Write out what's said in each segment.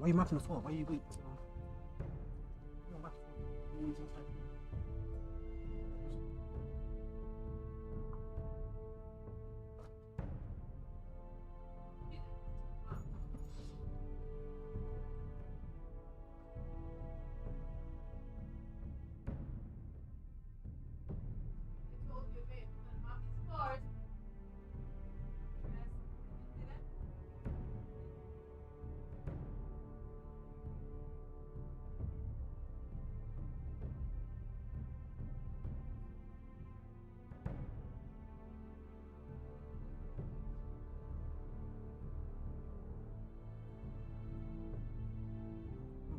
Why you mapping the floor? Why you wait? You don't map the floor. You always inside.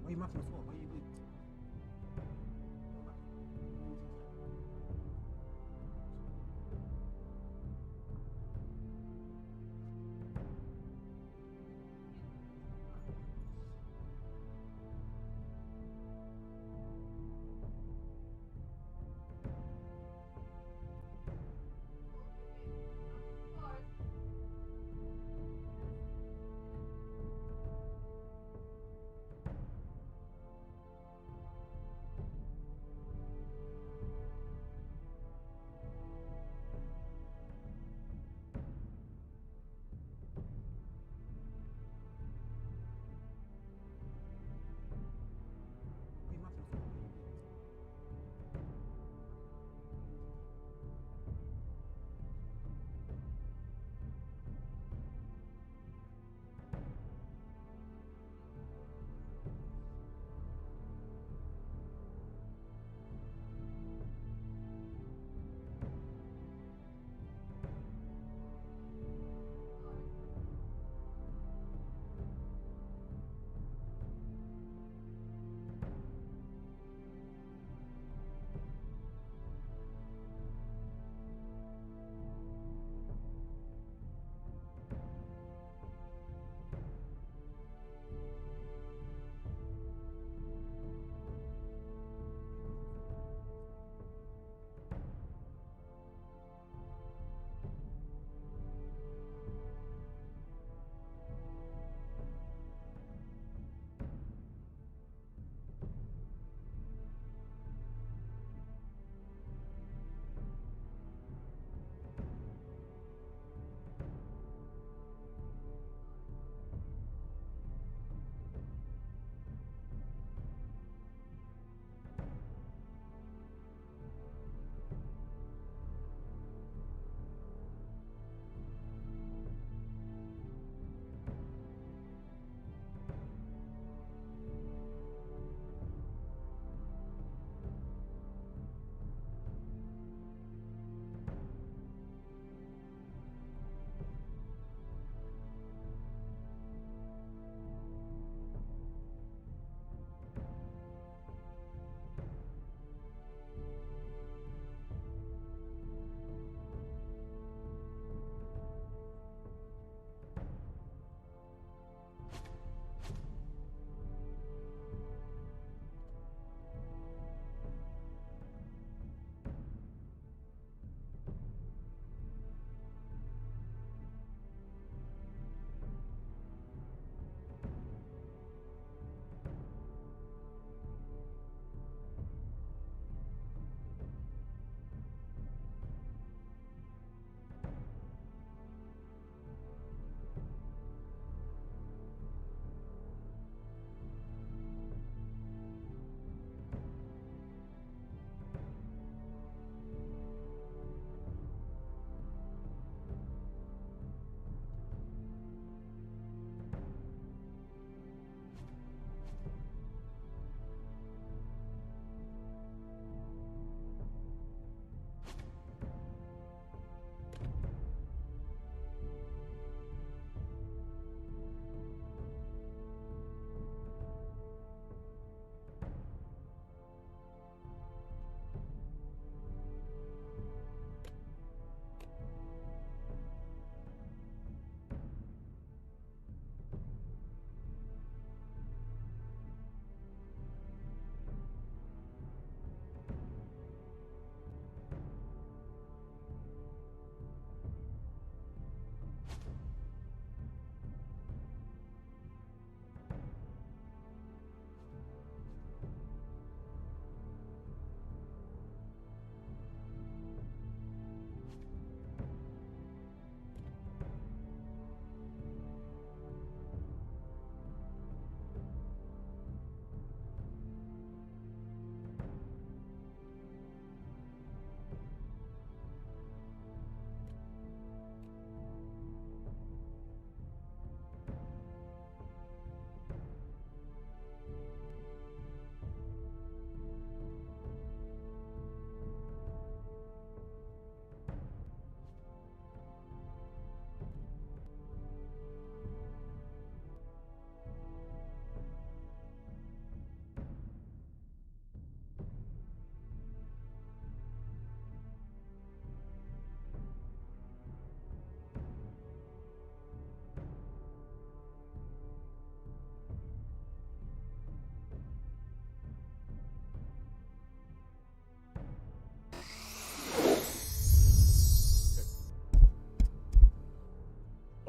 Why you mapping the floor? Why you wait?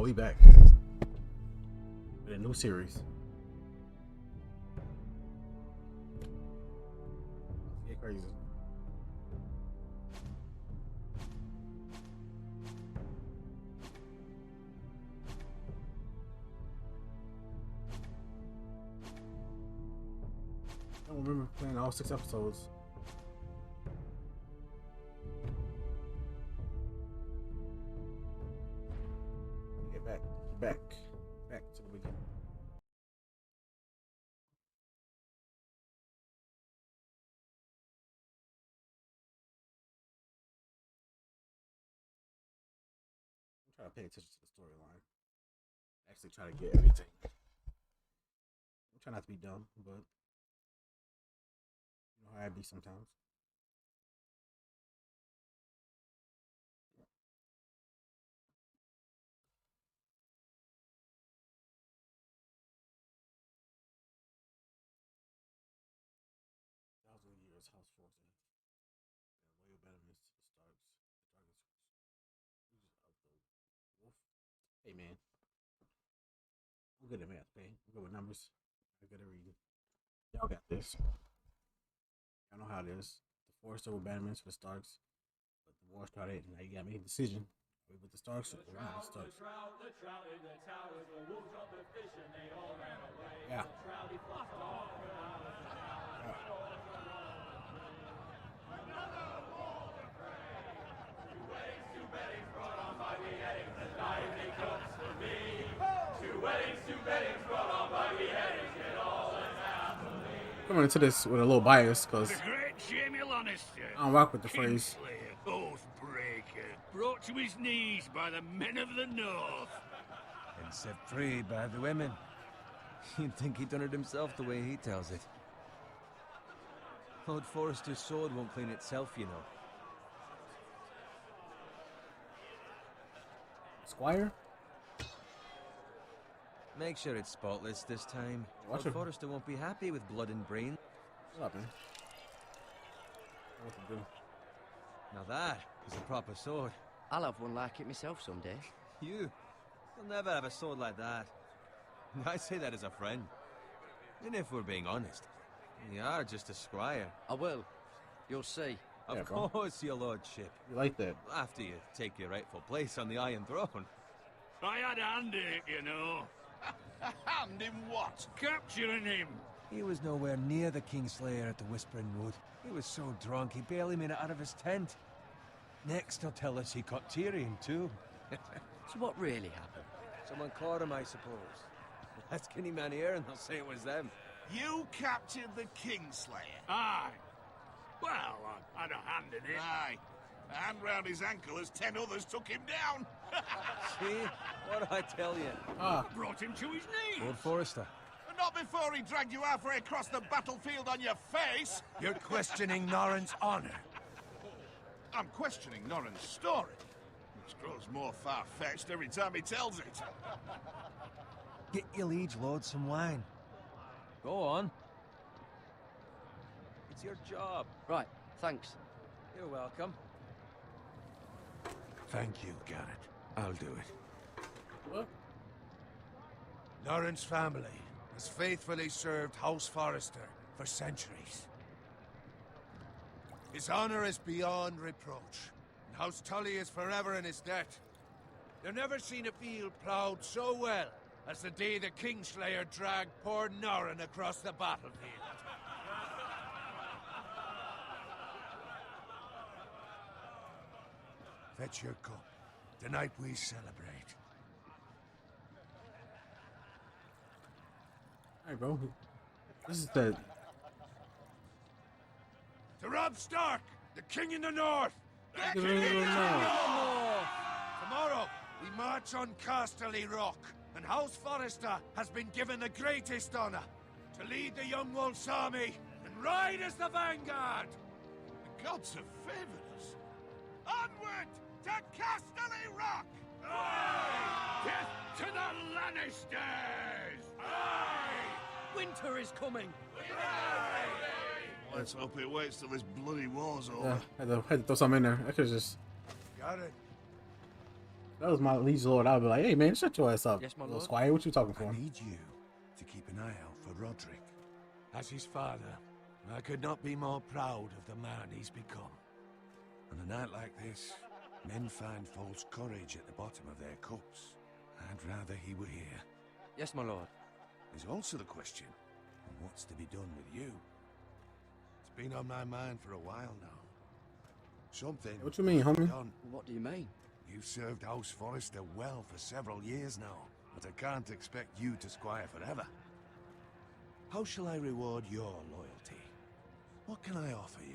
he back. With a new series. Get crazy. I don't remember playing all 6 episodes. Get back to the beginning. I'm trying to pay attention to the storyline. Actually, try to get everything. I'm trying not to be dumb, but you know how I be sometimes. Thousand years, House Forces. The Royal Bannermen, the Starks, the Darkness. Wolf. Hey man, I'm good at math, okay? I'm good with numbers. I'm good at reading. Y'all got this. Y'all know how it is. The Forrester were Bannermen for the Starks, but the war started, and now you gotta make a decision. Are we with the Starks or not with the Starks? Yeah. Coming into this with a little bias because I don't rock with the phrase. Oathbreaker, brought to his knees by the men of the North. And set free by the women. You'd think he'd done it himself the way he tells it. Lord Forrester's sword won't clean itself, you know. Squire? Make sure it's spotless this time. Watch Lord it. Forrester won't be happy with blood and brain. What up, man? What to do? Now that is a proper sword. I'll have one like it myself someday. You'll never have a sword like that. I say that as a friend. And if we're being honest, you are just a squire. I will. You'll see. Of Yeah, bro. course, your lordship. You like that? After you take your rightful place on the Iron Throne. I had a hand in it, you know. Hand in what? Capturing him. He was nowhere near the Kingslayer at the Whispering Wood. He was so drunk he barely made it out of his tent. Next he'll tell us he caught Tyrion too. So what really happened? Someone caught him, I suppose. Ask any man here and they'll say it was them. You captured the Kingslayer. Aye. Well, I had a hand in it. Aye. A hand round his ankle as 10 others took him down. See? What did I tell you? Ah, Brought him to his knees. Lord Forrester. But not before he dragged you halfway across the battlefield on your face. You're questioning Norrin's honor. I'm questioning Norrin's story, which grows more far-fetched every time he tells it. Get your liege lord some wine. Go on. It's your job. Right, thanks. You're welcome. Thank you, Garrett. I'll do it. what? Norrin's family has faithfully served House Forrester for centuries. His honor is beyond reproach, and House Tully is forever in his debt. They've never seen a field ploughed so well as the day the Kingslayer dragged poor Norrin across the battlefield. Fetch your cup. Tonight we celebrate. Alright, bro. This is the. To Robb Stark, the King in the North! No. Tomorrow, we march on Casterly Rock, and House Forrester has been given the greatest honor to lead the Young Wolf's army and ride as the vanguard! The gods have favored us. Onward to Casterly Rock! Death to the Lannisters! Winter is coming. Let's hope it waits till this bloody war's Yeah, over. had to throw something in there. I could just. Got it. that was my liege lord, I'd be like, hey man, shut your ass up. Yes, my little lord. squire, what you talking for? I need you to keep an eye out for Roderick. As his father, I could not be more proud of the man he's become. On a night like this, men find false courage at the bottom of their cups. I'd rather he were here. Yes, my lord. There's also the question of what's to be done with you. It's been on my mind for a while now. Something. What you mean, homie? Done. What do you mean? You've served House Forrester well for several years now, but I can't expect you to squire forever. How shall I reward your loyalty? What can I offer you?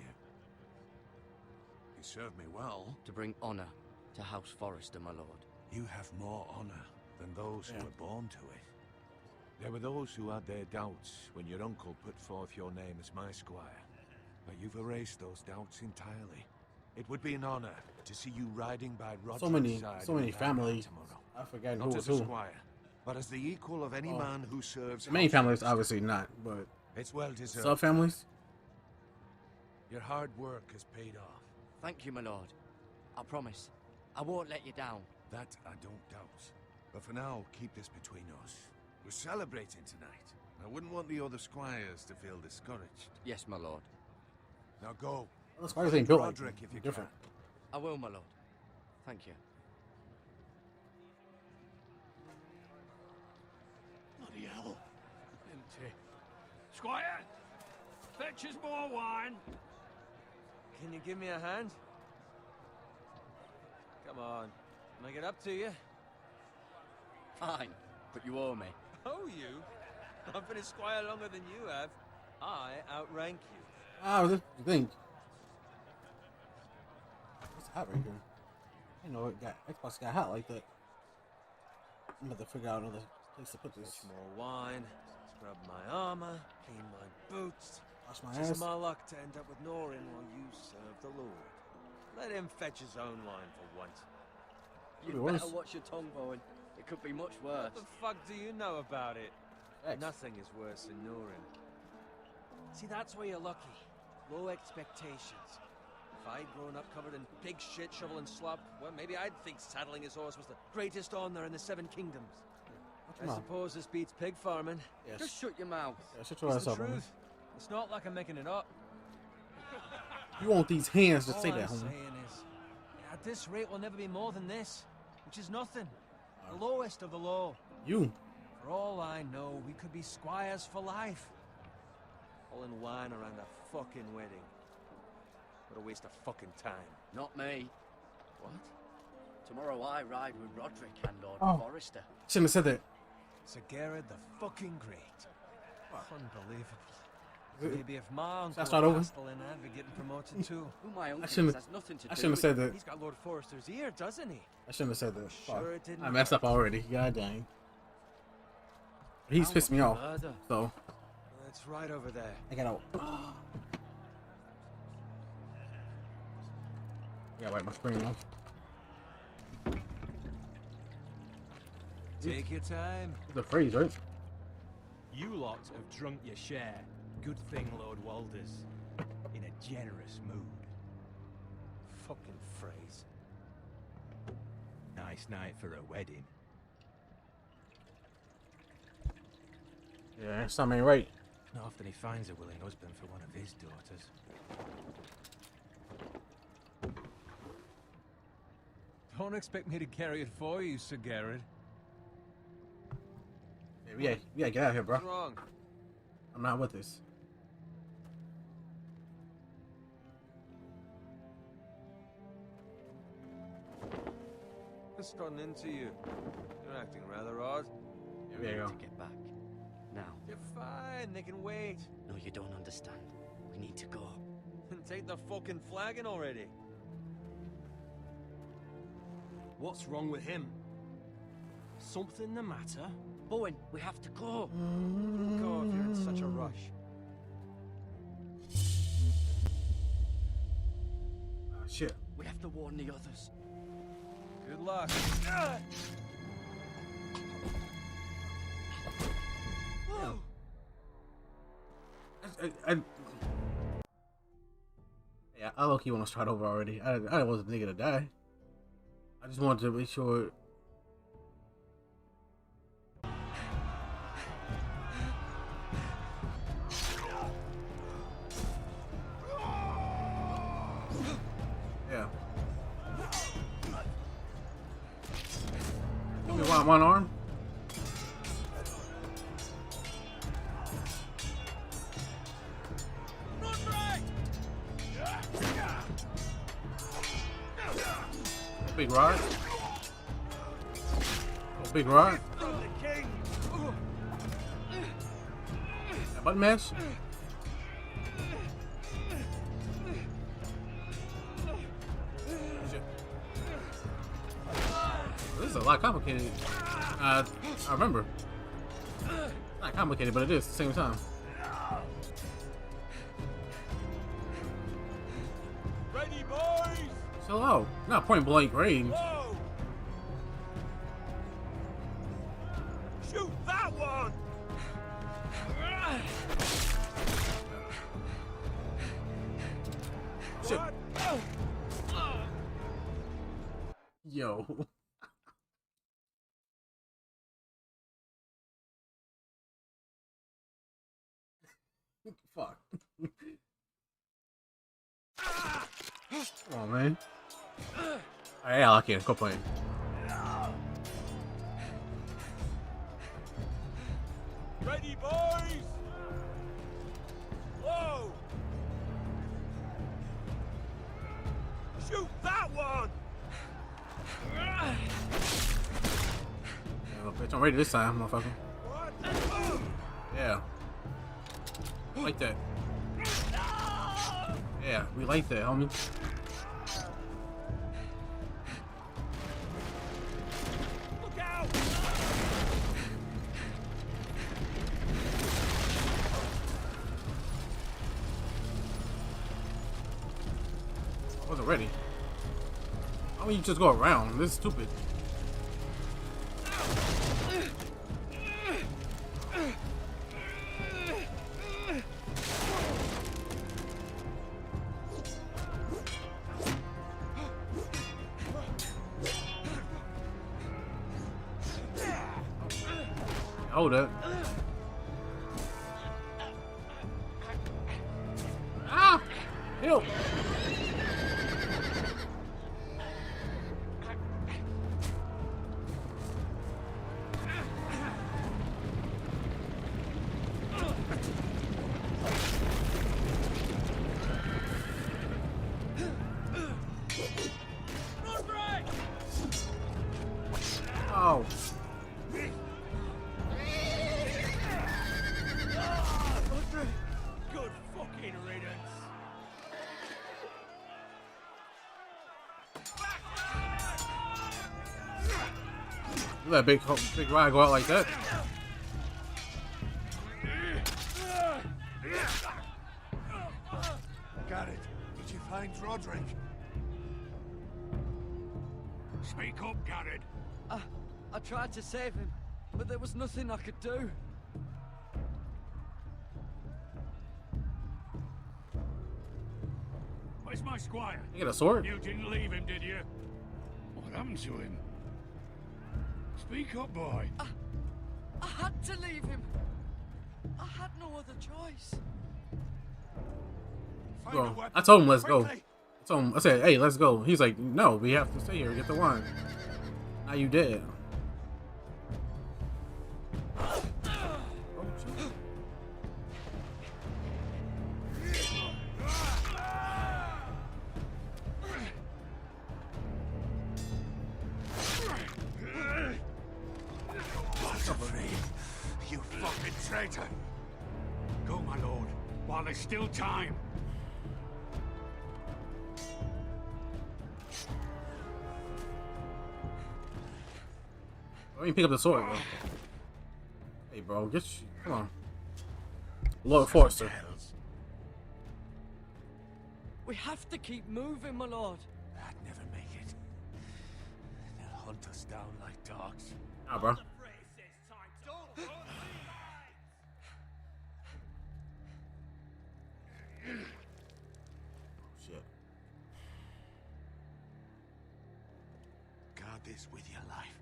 You served me well. To bring honor to House Forrester, my lord. You have more honor than those who were born to it. There were those who had their doubts when your uncle put forth your name as my squire. But you've erased those doubts entirely. It would be an honor to see you riding by Roderick's side. So many in families. tomorrow. I forgot Not who as was a who. squire, but as the equal of any man who serves. Many House families, Forrester. obviously not, but It's well deserved. sub families. Your hard work has paid off. Thank you, my lord. I promise. I won't let you down. That I don't doubt. But for now, keep this between us. We're celebrating tonight. I wouldn't want the other squires to feel discouraged. Yes, my lord. Now go. Well, the squires ain't built like Roderick, that. if you Different. I will, my lord. Thank you. Bloody hell. Empty. Squire! Fetch us more wine. Can you give me a hand? Come on. Can I get up to you? Fine, but you owe me. Oh, you? I've been a squire longer than you have. I outrank you. Ah, this is the thing. What's hot right here? I didn't know it got Xbox got hot like that. I'm about to figure out another place to put this. Fetch more wine, scrub my armor, clean my boots. Wash my It's ass. my luck to end up with Norin while you serve the Lord. Let him fetch his own wine for once. Could You be better worse. watch your tongue, Bowen. It could be much worse. What the fuck do you know about it? Facts. Nothing is worse than Norin. See, that's where you're lucky. Low expectations. If I'd grown up covered in pig shit, shovel and slop, well, maybe I'd think saddling his horse was the greatest honor in the Seven Kingdoms. Watch I your mouth. suppose this beats pig farming. Yes. Just shut your mouth. Yeah, shut your It's ass the up, homie. truth. It's not like I'm making it up. You want these hands to All say I'm that, homie. saying is, at this rate, we'll never be more than this, which is nothing. The lowest of the low. You. For all I know, we could be squires for life. All in wine around a fucking wedding. What a waste of fucking time. Not me. What? Tomorrow I ride with Roderick and Lord Oh. Forrester. Shouldn't have said that. Sir Gerard the fucking great. Unbelievable. Is it- Maybe if my uncle I start over? Castellan I'd be getting promoted too. Who my uncle shouldn't- is has nothing to do I shouldn't have with said that. He's got Lord Forrester's ear, doesn't he? I shouldn't have said that. Sure Fuck. it didn't I messed up already. God dang. He's How pissed me much off. murder? So It's right over there. I gotta. I gotta wipe my screen off. Take your time. It's a phrase, right? You lot have drunk your share. Good thing Lord Walder's in a generous mood. Fucking phrase. Nice night for a wedding. Yeah, something ain't right. Not often he finds a willing husband for one of his daughters. Don't expect me to carry it for you, Sir Gerard. Yeah, we gotta get out of here, bro. What's wrong? I'm not with this. What's gotten into you? You're acting rather odd. There you go. To get back. Now. You're fine, they can wait. No, you don't understand. We need to go. And take the fucking flagon already. What's wrong with him? Something the matter? Bowen, we have to go. Go if you're in such a rush. Ah, shit. We have to warn the others. Good luck. Yeah, I low-key want to start over already. I was a nigga to die. I just wanted to make sure. Yeah. Only one arm. Big rod. Oh, big rod. That button mash. Shit. This is a lot complicated. I remember. Not complicated, but it is at the same time. Ready, boys! Chill out. Not point blank range. Whoa! Shoot that one! Shit. What? Yo. Fuck. Come on, man. Alright, yeah, I can. Go play. Ready, boys! Whoa! Shoot that one! Yeah, bitch, I'm ready this time, motherfucker. What? Yeah. Like that. Yeah, we like that, homie. Look out! I wasn't ready. Why don't you just go around? This is stupid. Hold up. Ah! Help! Oh. Good fucking riddance! Let that big ride go out like that. Garrett, did you find Roderick? Speak up, Garrett. I tried to save him, but there was nothing I could do. Where's my squire? You get a sword? You didn't leave him, did you? What happened to him? Speak up, boy. I had to leave him. I had no other choice. Find Go. a weapon. I told him let's go. Quickly. I said, hey, let's go. He's like, no, we have to stay here and get the wine. Now you dead. Oh, shit. Free, you fucking traitor! Go, my lord, while there's still time. Why don't you pick up the sword, bro? Hey, bro, come on. Lord Forrester. We have to keep moving, my lord. I'd never make it. They'll hunt us down like dogs. Nah, bro. Shit. this with your life.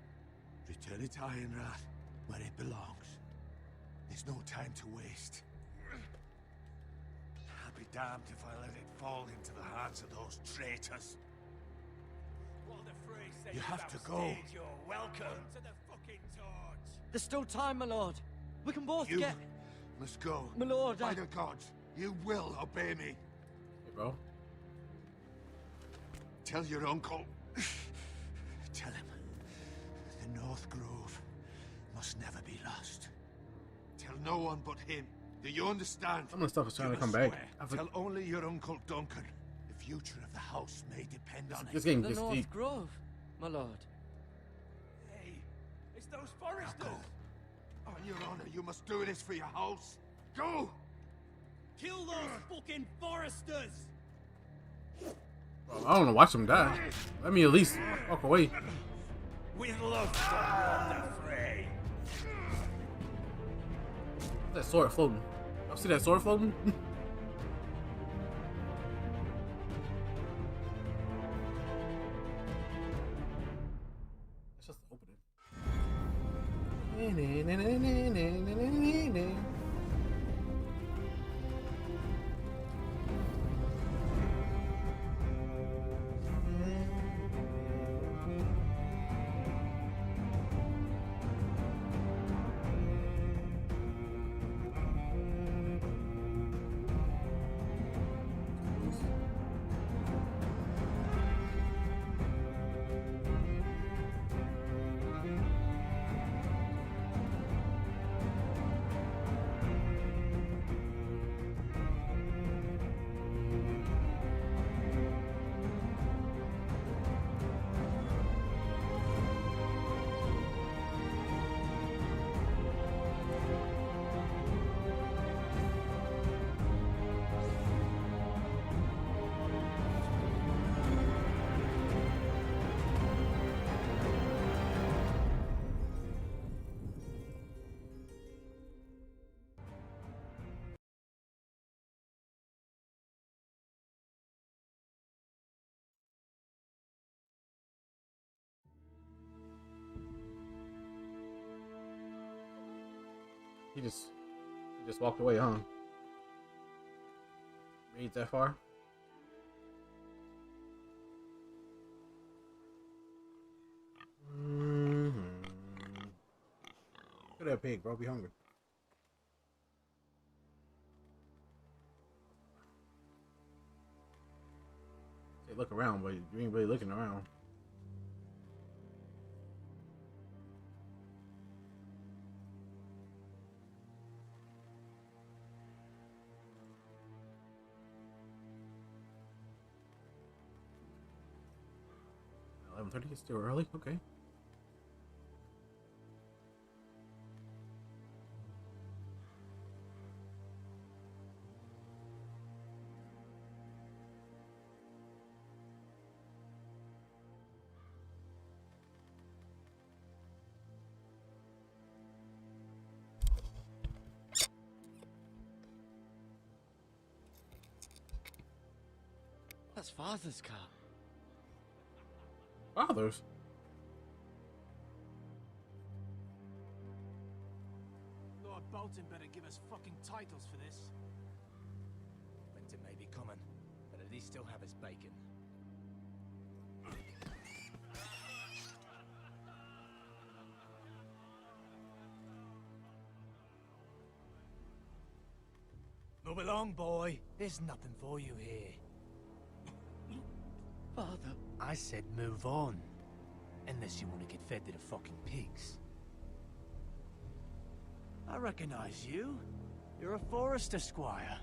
Return it to Ironrath, where it belongs. There's no time to waste. I'll be damned if I let it fall into the hands of those traitors. You have to go. You're welcome to the fucking torch. There's still time, my lord. We can both You get... must go. My lord, By the gods, you will obey me. Hey, bro. Tell your uncle. Tell him. The North Grove must never be lost. Tell no one but him. Do you understand? Some of the stuff is trying You to come must back. swear. Tell only your Uncle Duncan. The future of the house may depend on This it. game The gets North deep. Grove, my lord. Hey, it's those Now foresters. go. On your honor, you must do this for your house. Go! Kill those fucking foresters. Bro, I don't want to watch them die. Let me at least walk away. We love the fray. That sword floating. Y'all see that sword floating? Let's just open it. He just walked away, huh? Reads that far? Look at that pig, bro. Be hungry. Say look around, but you ain't really looking around. It's still early. Okay. That's Father's car. Fathers. Lord Bolton better give us fucking titles for this. Winter may be coming, but at least still have his bacon. Move along, boy. There's nothing for you here. Father. I said move on. Unless you want to get fed to the fucking pigs. I recognize you. You're a Forester squire.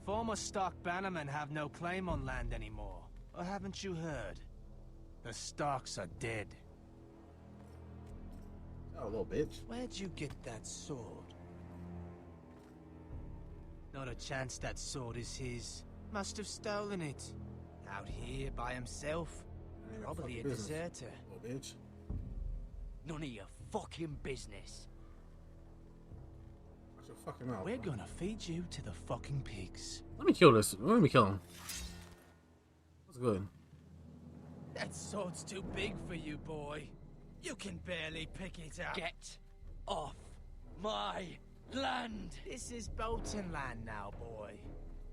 Former Stark bannermen have no claim on land anymore. Or haven't you heard? The Starks are dead. Oh, little bitch. Where'd you get that sword? Not a chance that sword is his. Must have stolen it. Out here by himself. Probably a deserter. Little bitch. None of your fucking business. Watch your fucking mouth. We're bro. gonna feed you to the fucking pigs. Let me kill this. Let me kill him. That's good. That sword's too big for you, boy. You can barely pick it up. Get off my land! This is Bolton land now, boy.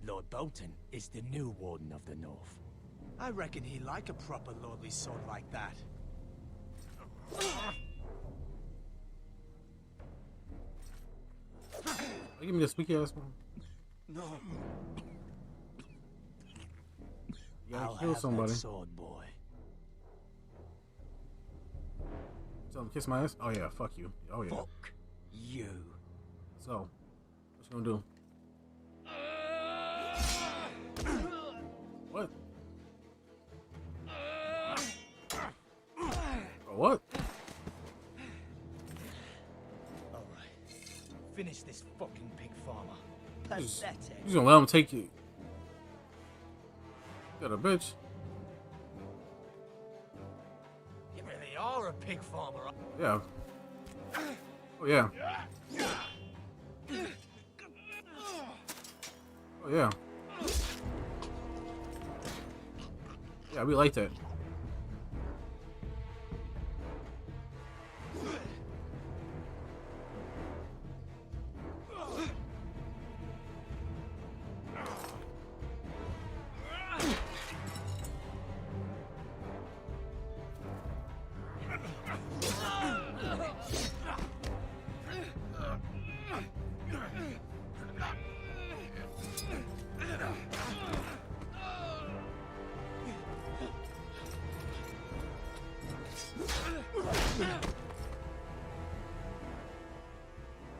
Lord Bolton is the new Warden of the North. I reckon he like a proper lordly sword like that. Give me the squeaky ass one. No. You gotta I'll kill have somebody. that sword, boy. Tell him to kiss my ass. Oh yeah, fuck you. Oh yeah. Fuck you. So, what you gonna do? What? Oh, what? Alright. Finish this fucking pig farmer. You just Pathetic. gonna let him take you? Got a bitch. You really are a pig farmer. Yeah. Oh yeah. Oh yeah. Yeah, we like that.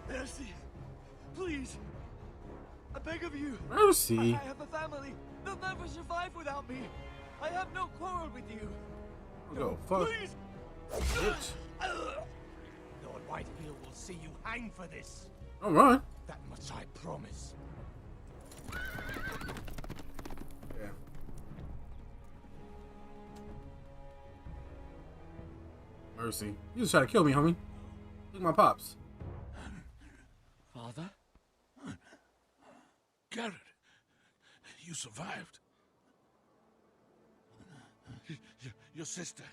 Mercy. Please. I beg of you. Mercy. I have a family. They'll never survive without me. I have no quarrel with you. Go fuck. Please. Bitch. Lord Whitefield will see you hang for this. All right. That much I promise. Yeah. Mercy. You just try to kill me, homie. Look at my pops. Father? Garrett, you survived. Your sister.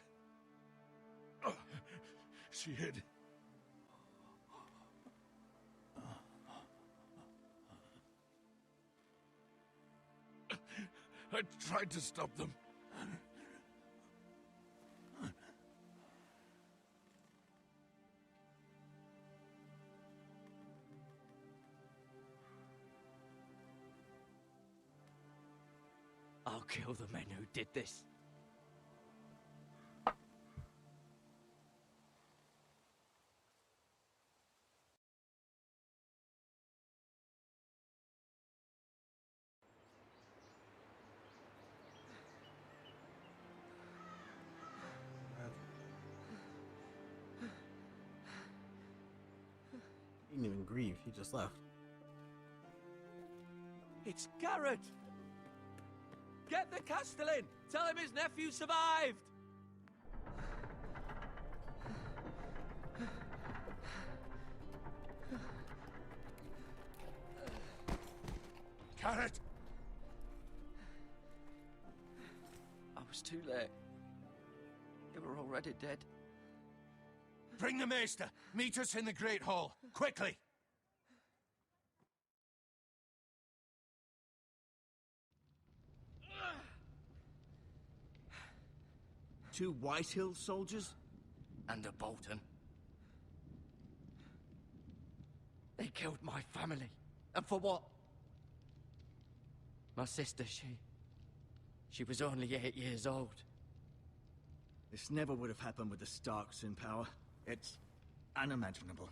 Oh, she hid. I tried to stop them. I'll kill the men who did this. He didn't even grieve. He just left. It's Garrett! Get the Castellan! Tell him his nephew survived! Garrett! I was too late. They were already dead. Bring the Maester. Meet us in the Great Hall. Quickly! Two Whitehill soldiers? And a Bolton. They killed my family. And for what? My sister, she was only 8 years old. This never would have happened with the Starks in power. It's unimaginable.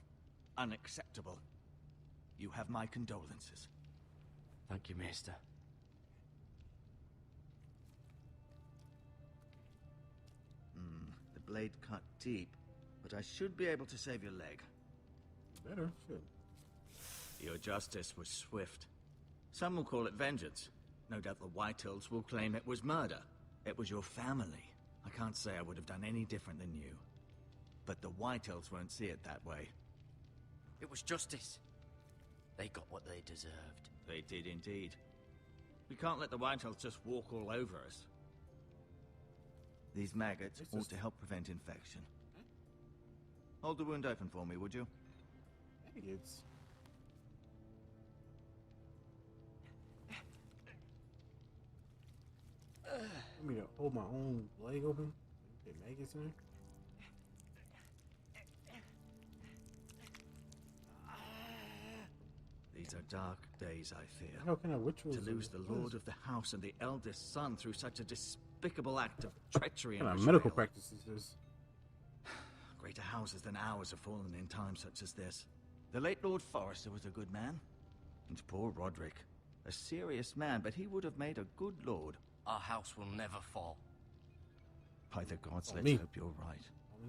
Unacceptable. You have my condolences. Thank you, Maester. The blade cut deep, but I should be able to save your leg. Better. Shit. Your justice was swift. Some will call it vengeance. No doubt the Whitehills will claim it was murder. It was your family. I can't say I would have done any different than you. But the Whitehills won't see it that way. It was justice. They got what they deserved. They did indeed. We can't let the Whitehills just walk all over us. These maggots It's ought just- to help prevent infection. Hold the wound open for me, would you? Maggots. Let me hold my own leg open. Get maggots in there. These are dark days, I fear. How kind of rituals? To lose the lord of the house and the eldest son through such a despicable act of treachery and What kind of betrayal. medical practice is this? Greater houses than ours have fallen in times such as this. The late Lord Forrester was a good man. And poor Roderick. A serious man, but he would have made a good lord. Our house will never fall. By the gods, Oh, let's me. hope you're right.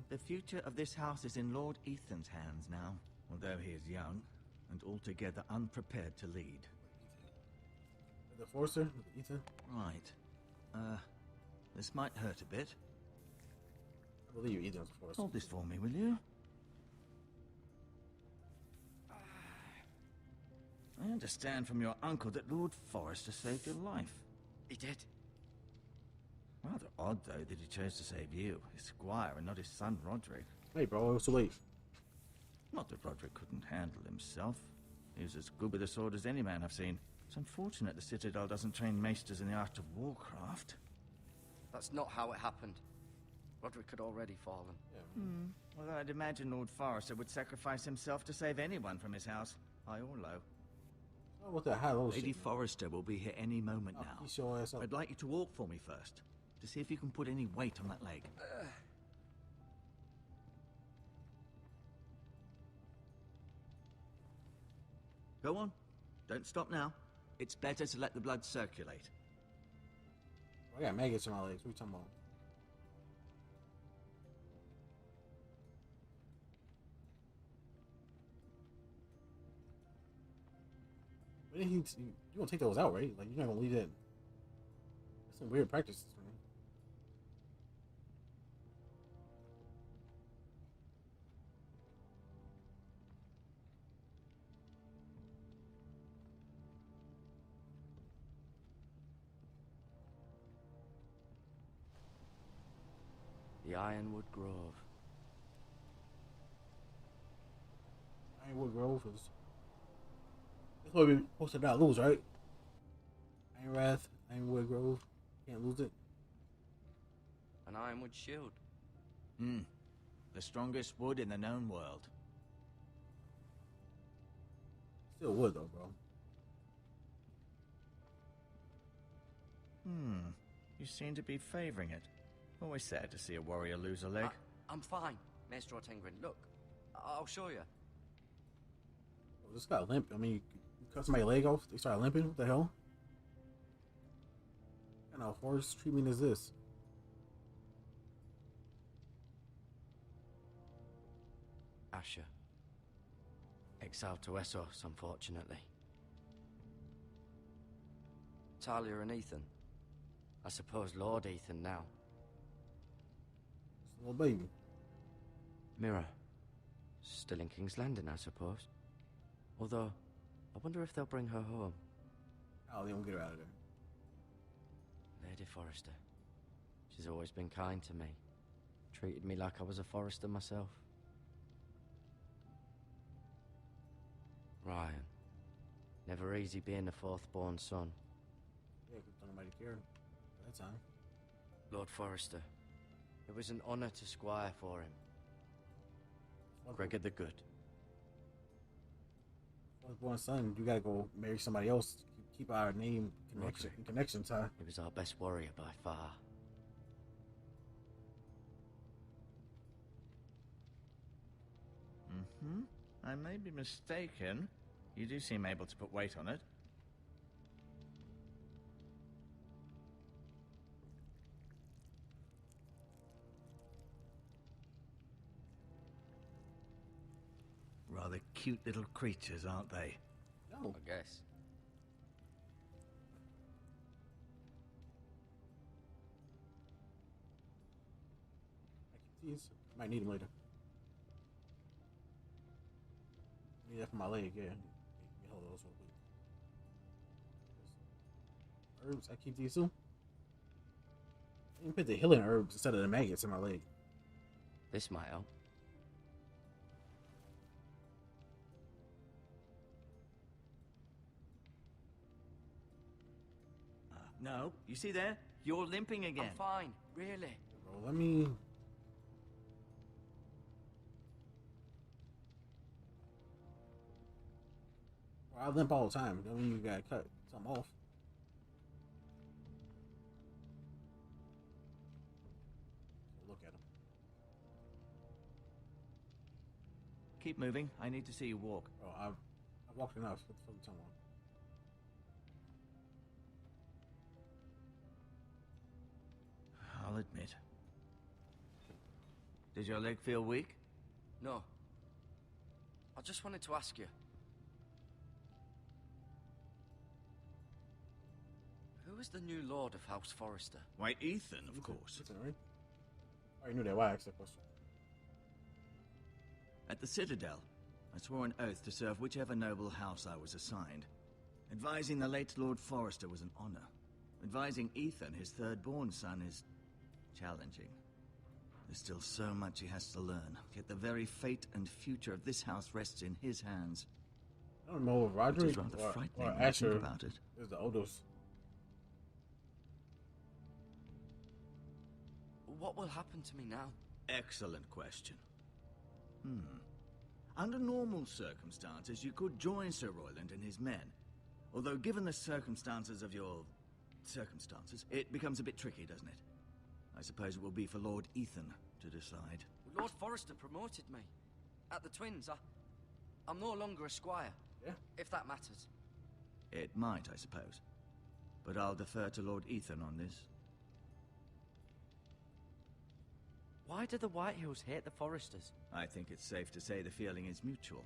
The future of this house is in Lord Ethan's hands now, although he is young and altogether unprepared to lead. The Forster? Ethan? Right. This might hurt a bit. I believe Ethan's Forster. Hold this for me, will you? I understand from your uncle that Lord Forrester saved your life. He did. Rather odd, though, that he chose to save you, his squire, and not his son Roderick. Hey, bro, it was too late. Not that Roderick couldn't handle himself. He was as good with a sword as any man I've seen. It's unfortunate the Citadel doesn't train maesters in the art of warcraft. That's not how it happened. Roderick had already fallen. Although I'd imagine Lord Forrester would sacrifice himself to save anyone from his house, high or low. Oh, what the hell? Oh, Lady shit. Forrester will be here any moment Oh, now. piece your ass up. I'd like you to walk for me first, to see if you can put any weight on that leg. Go on. Don't stop now. It's better to let the blood circulate. I got maggots in my legs. What are you talking about? But then you gonna take those out, right? Like, you're not gonna leave that. That's some weird practices, man. The Ironwood Grove. Ironwood Grove is. That's what we're supposed to not lose, right? Ironwrath, Ironwood Grove. Can't lose it. An Ironwood shield. The strongest wood in the known world. Still wood, though, bro. You seem to be favoring it. Always sad to see a warrior lose a leg. I'm fine, Maester Ortengrin. Look, I'll show you. Oh, this guy limp. I mean, you cut somebody's leg off, they start limping. What the hell? What kind of horse treatment is this? Asher. Exiled to Essos, unfortunately. Talia and Ethan. I suppose Lord Ethan now. It's a little baby. Mira. Still in King's Landing, I suppose. Although, I wonder if they'll bring her home. Oh, they won't get her out of there. Lady Forrester. She's always been kind to me. Treated me like I was a Forrester myself. Ryan. Never easy being the fourth-born son. Yeah, because nobody cared at that time. Lord Forrester. It was an honor to squire for him. Gregor the Good. Firstborn son, you gotta go marry somebody else. Keep our name Roderick. connection tie. He was our best warrior by far. I may be mistaken. You do seem able to put weight on it. Rather cute little creatures, aren't they? No. I guess. These might need them later. Need that for my leg, yeah. Let me hold those real quick. Herbs, I keep these too. You put the healing herbs instead of the maggots in my leg. This might help. No, you see there? You're limping again. I'm fine, really. Bro, let me. Well, I limp all the time. Don't mean you gotta cut something off. Look at him. Keep moving. I need to see you walk. Bro, I've walked enough. What the fuck are you talking about? I'll admit. Does your leg feel weak? No. I just wanted to ask you. Who is the new Lord of House Forrester? Why, Ethan, of course. Ethan, right? I already knew that. Why I asked that question? At the Citadel, I swore an oath to serve whichever noble house I was assigned. Advising the late Lord Forrester was an honor. Advising Ethan, his third-born son, is challenging. There's still so much he has to learn, yet the very fate and future of this house rests in his hands. I don't know if Which Roderick is rather frightening or when I think Asher about it. is the oldest. What will happen to me now? Excellent question. Under normal circumstances, you could join Sir Royland and his men. Although, given the circumstances of your circumstances, it becomes a bit tricky, doesn't it? I suppose it will be for Lord Ethan to decide. Lord Forrester promoted me. At the Twins, I'm no longer a squire. Yeah. If that matters. It might, I suppose. But I'll defer to Lord Ethan on this. Why do the Whitehills hate the Forresters? I think it's safe to say the feeling is mutual.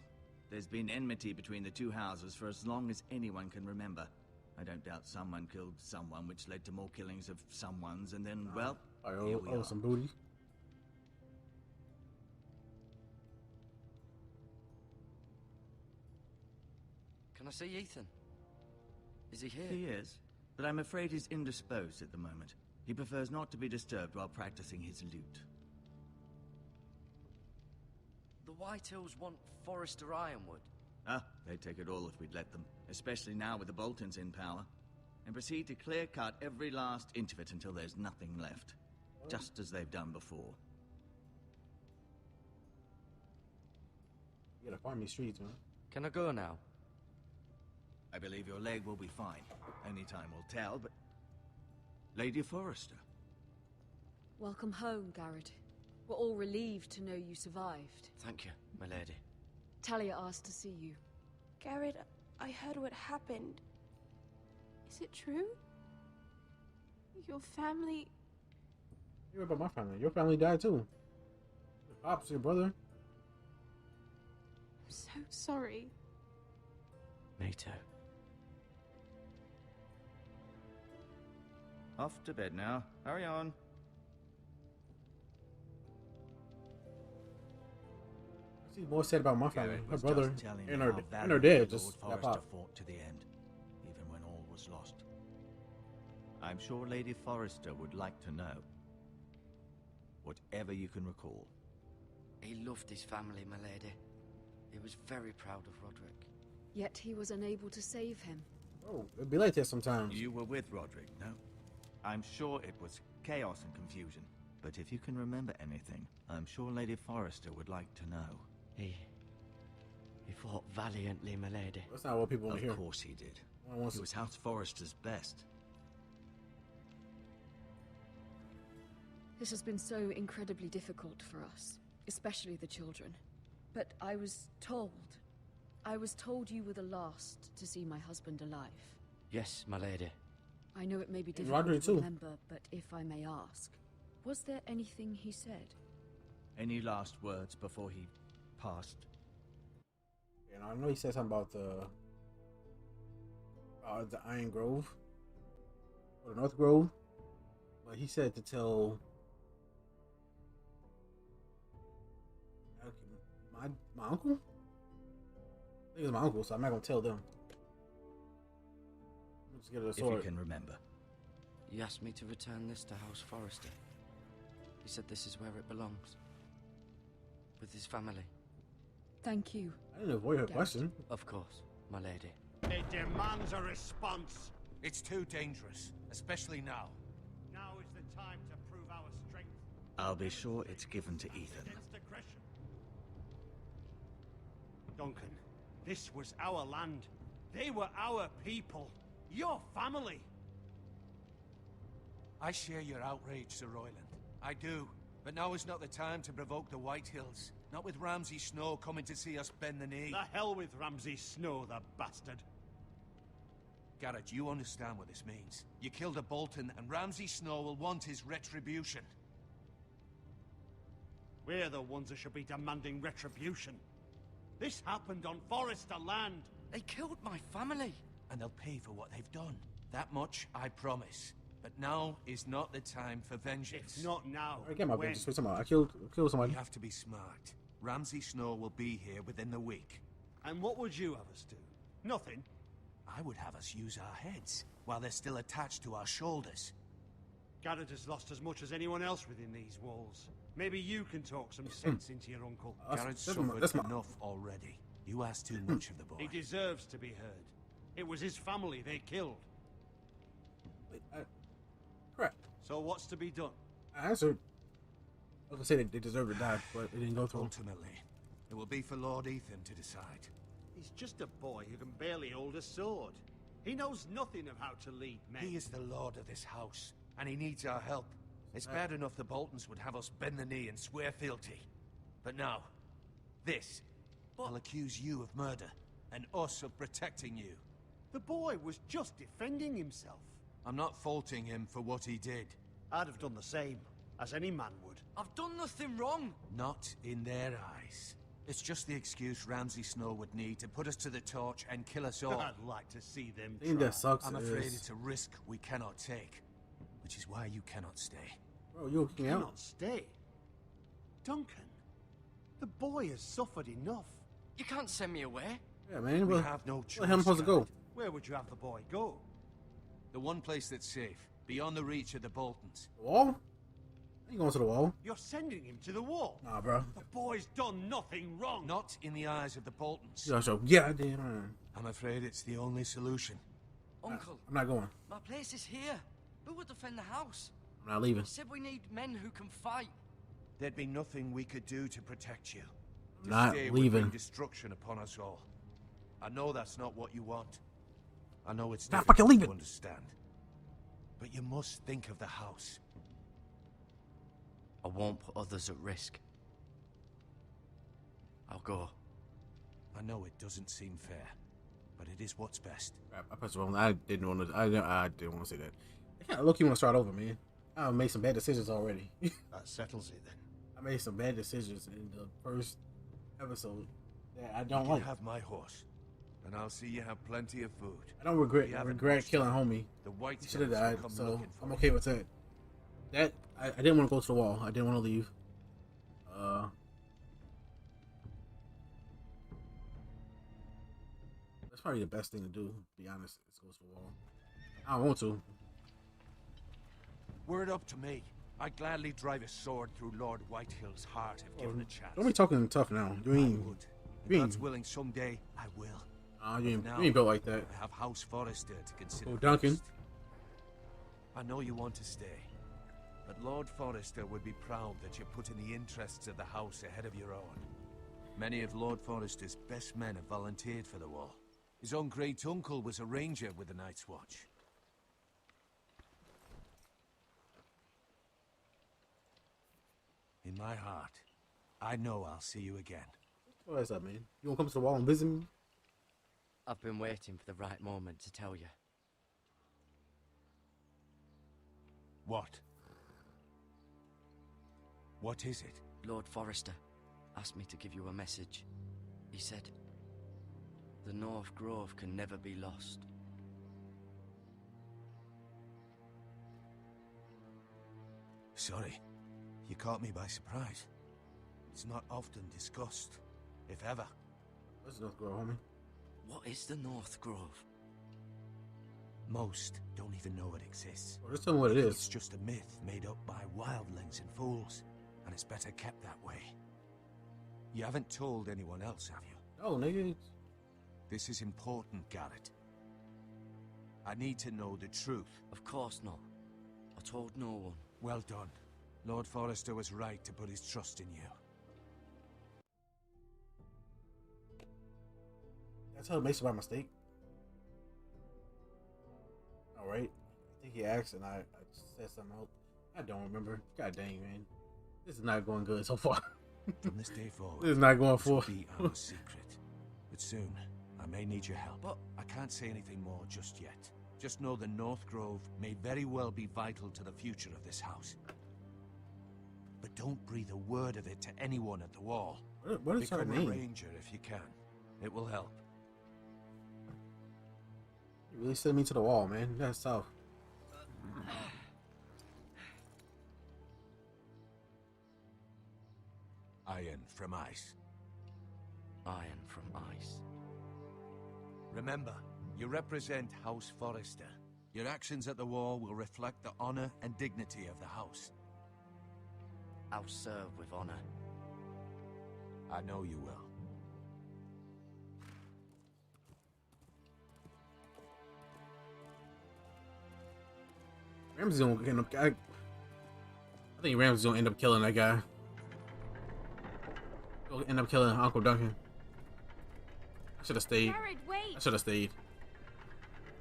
There's been enmity between the two houses for as long as anyone can remember. I don't doubt someone killed someone, which led to more killings of someones, and then, well, I here we owe are. some booty. Can I see Ethan? Is he here? He is, but I'm afraid he's indisposed at the moment. He prefers not to be disturbed while practicing his lute. The Whitehills want Forrester Ironwood. Ah, they'd take it all if we'd let them, especially now with the Boltons in power, and proceed to clear-cut every last inch of it until there's nothing left, just as they've done before. You gotta farm these streets, man. Can I go now? I believe your leg will be fine. Only time will tell, but... Lady Forrester. Welcome home, Garrett. We're all relieved to know you survived. Thank you, my lady. Talia asked to see you. Garrett, I heard what happened. Is it true? Your family... You heard about my family. Your family died too. Your pops, your brother. I'm so sorry. Me too. Off to bed now. Hurry on. I see more said about my family. Garrett My was brother just telling me and how her valiantly dad Lord just got Forrester popped. fought to the end, even when all was lost. I'm sure Lady Forrester would like to know. Whatever you can recall. He loved his family, my lady. He was very proud of Roderick. Yet he was unable to save him. Oh, it'd be like that sometimes. You were with Roderick, no? I'm sure it was chaos and confusion. But if you can remember anything, I'm sure Lady Forrester would like to know. He fought valiantly, my lady. That's not what people want to hear. Of course he did. No one wants He to- was House Forrester's best. This has been so incredibly difficult for us, especially the children. But I was told you were the last to see my husband alive. Yes, my lady. I know it may be And difficult Roderick to too. remember, but if I may ask, was there anything he said? Any last words before he passed? You know, I know he said something about the Iron Grove or the North Grove, but he said to tell my uncle. I think it was my uncle, so I'm not gonna tell them. I'm just get a If you sword. can remember. He asked me to return this to House Forrester. He said this is where it belongs. With his family. Thank you. I didn't avoid her Garrett. question. Of course, my lady. It demands a response. It's too dangerous, especially now. Now is the time to prove our strength. I'll be sure it's given to Ethan. Against aggression. Duncan, this was our land. They were our people. Your family. I share your outrage, Sir Royland. I do. But now is not the time to provoke the Whitehills. Not with Ramsay Snow coming to see us bend the knee. The hell with Ramsay Snow, the bastard. Garrett, you understand what this means. You killed a Bolton, and Ramsay Snow will want his retribution. We're the ones that should be demanding retribution. This happened on Forrester land. They killed my family. And they'll pay for what they've done. That much, I promise. But now is not the time for vengeance. It's not now. I get my When? vengeance. I killed somebody. We have to be smart. Ramsay Snow will be here within the week. And what would you have us do? Nothing. I would have us use our heads, while they're still attached to our shoulders. Garrett has lost as much as anyone else within these walls. Maybe you can talk some sense into your uncle. Garrett's that's my- suffered that's my- enough already. You asked too much of the boy. He deserves to be heard. It was his family they killed. Correct. So what's to be done? I answered. I was gonna say that they deserve to die, but it didn't go through. Ultimately, it will be for Lord Ethan to decide. He's just a boy who can barely hold a sword. He knows nothing of how to lead men. He is the lord of this house, and he needs our help. It's bad enough the Boltons would have us bend the knee and swear fealty. But now, this. I'll accuse you of murder, and us of protecting you. The boy was just defending himself. I'm not faulting him for what he did. I'd have done the same, as any man would. I've done nothing wrong. Not in their eyes. It's just the excuse Ramsay Snow would need to put us to the torch and kill us all. I'd like to see them The thing try. that sucks I'm afraid is, it's a risk we cannot take, which is why you cannot stay. bro, you'll kick me out. Cannot stay. Duncan, the boy has suffered enough. You can't send me away. Yeah, man. We Where have no choice. the hell am I supposed to go? Garrett. Where would you have the boy go? The one place that's safe, beyond the reach of the Boltons. The wall? I ain't going to the wall. You're sending him to the wall. Nah, bro. The boy's done nothing wrong. Not in the eyes of the Boltons. Yeah, I did. I'm afraid it's the only solution. Uncle, I'm not going. my place is here. Who would defend the house? I'm not leaving. You said we need men who can fight. There'd be nothing we could do to protect you. I'm To not stay would leaving. bring destruction upon us all. I know that's not what you want. I know it's Not difficult fucking leaving. to understand. But you must think of the house. I won't put others at risk. I'll go. I know it doesn't seem fair, but it is what's best. Crap, I pressed the wrong. I didn't want to. I didn't want to say that. I kind of look. You want to start over, man. I made some bad decisions already. That settles it then. I made some bad decisions in the first episode that I You don't can like. have my horse, and I'll see you have plenty of food. I don't regret We haven't regret much killing time. homie. The He White should have Hills will died, come so looking for I'm you. okay with that. That I didn't want to go to the wall. I didn't want to leave. That's probably the best thing to do. To be honest, is go to the wall. I don't want to. Were it up to me, I'd gladly drive a sword through Lord Whitehill's heart if given a chance. Don't be talking tough now. You I ain't. would. you If ain't- God's willing, someday I will. You ain't built like that. I have House Forrester to consider. Oh, Duncan. first. I know you want to stay, but Lord Forrester would be proud that you're putting the interests of the house ahead of your own. Many of Lord Forrester's best men have volunteered for the wall. His own great uncle was a ranger with the Night's Watch. In my heart, I know I'll see you again. What is that, man? You want to come to the wall and visit me? I've been waiting for the right moment to tell you. What? What is it? Lord Forrester asked me to give you a message. He said, the North Grove can never be lost. Sorry, you caught me by surprise. It's not often discussed, if ever. Let's just go, homie. What is the North Grove? Most don't even know it exists. Well, just tell me what it is. It's just a myth made up by wildlings and fools, and it's better kept that way. You haven't told anyone else, have you? Oh, nigga. This is important, Garrett. I need to know the truth. Of course not. I told no one. Well done. Lord Forrester was right to put his trust in you. Did I tell Mason by mistake? Alright. I think he asked and I said something else. I don't remember. God dang, man. This is not going good so far. From this day forward, this is not going this will for. be our secret. But soon, I may need your help. But I can't say anything more just yet. Just know the North Grove may very well be vital to the future of this house. But don't breathe a word of it to anyone at the wall. What is her Become a name? ranger if you can. It will help. You really sent me to the wall, man. That's tough. Iron from ice. Iron from ice. Remember, you represent House Forrester. Your actions at the wall will reflect the honor and dignity of the house. I'll serve with honor. I know you will. Ramsey's gonna end up. I think Ramsey's gonna end up killing that guy. He'll end up killing Uncle Duncan. I should have stayed. Jared, wait. I should have stayed.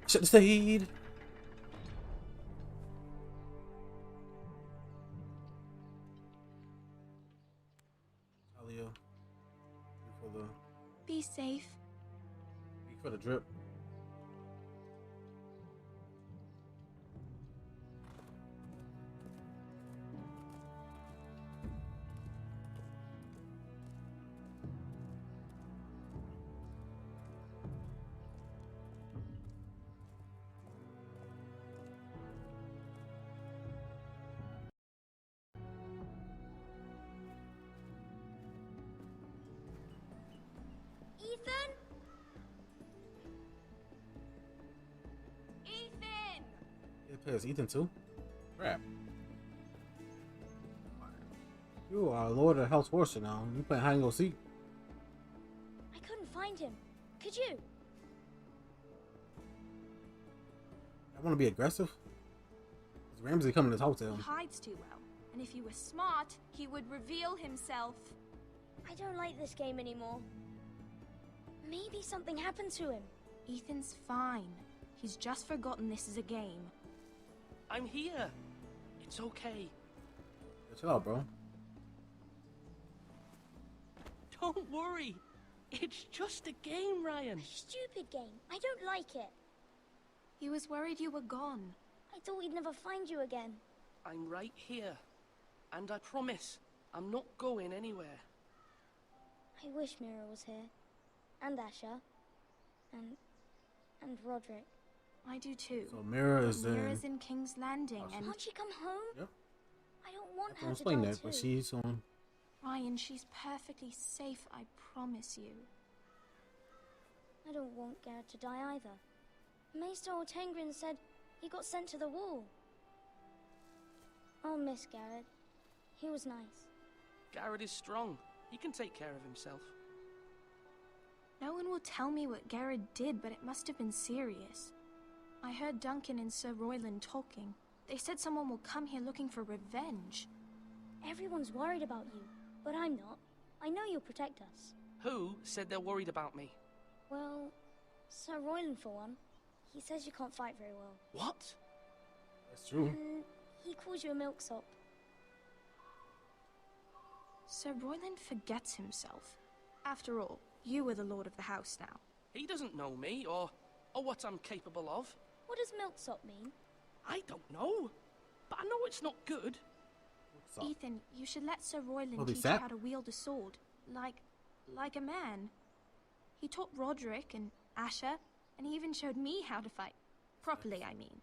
I should have stayed. Talia, Be safe. for the drip. Ethan? Ethan! It plays Ethan too. Crap. You are Lord of the House Forrester now. You playing hide and go seek. I couldn't find him. Could you? I want to be aggressive. Is Ramsey coming to talk to He him? hides too well. And if he was smart, he would reveal himself. I don't like this game anymore. Maybe something happened to him. Ethan's fine. He's just forgotten this is a game. I'm here. It's okay. Yeah, chill out, bro. Don't worry. It's just a game, Ryan. Stupid game. I don't like it. He was worried you were gone. I thought we'd never find you again. I'm right here. And I promise, I'm not going anywhere. I wish Mira was here. And Asher. And Roderick. I do too. So Mira is there. Mira's in King's Landing and... Can't she come home? Yep. I don't want I her to explain die that, but too. she's on. Ryan, she's perfectly safe, I promise you. I don't want Garrett to die either. Maester Ortengrin said he got sent to the wall. I'll miss Garrett. He was nice. Garrett is strong. He can take care of himself. No one will tell me what Garrett did, but it must have been serious. I heard Duncan and Sir Royland talking. They said someone will come here looking for revenge. Everyone's worried about you, but I'm not. I know you'll protect us. Who said they're worried about me? Well, Sir Royland for one. He says you can't fight very well. What? That's true. And he calls you a milksop. Sir Royland forgets himself. After all, you are the lord of the house now. He doesn't know me or what I'm capable of. What does milksop mean? I don't know, but I know it's not good. Ethan, you should let Sir Royland Holy teach you sap. how to wield a sword. Like a man. He taught Roderick and Asher, and he even showed me how to fight. Properly, I mean.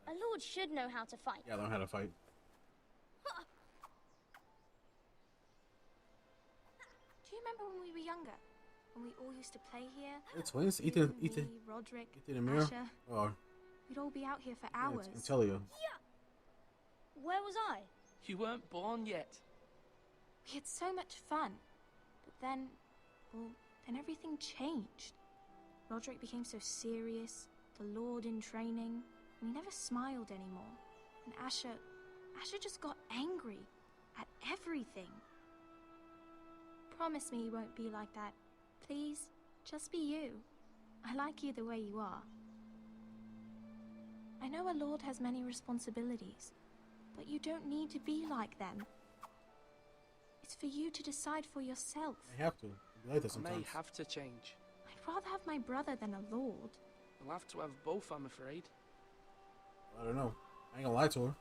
A lord should know how to fight. Yeah, I learn how to fight. Do you remember when we were younger? When we all used to play here? They're twins. You Ethan, and me, Roderick, Ethan and Mira. Asher. Or We'd all be out here for Yeah, hours. it's Antillia. Yeah. Where was I? You weren't born yet. We had so much fun. But then, well, then everything changed. Roderick became so serious, the Lord in training, and he never smiled anymore. And Asher just got angry at everything. Promise me you won't be like that. Please, just be you. I like you the way you are. I know a lord has many responsibilities, but you don't need to be like them. It's for you to decide for yourself. I have to. I like that I may sometimes. have to change. I'd rather have my brother than a lord. I'll have to have both, I'm afraid. I don't know. I ain't gonna lie to her.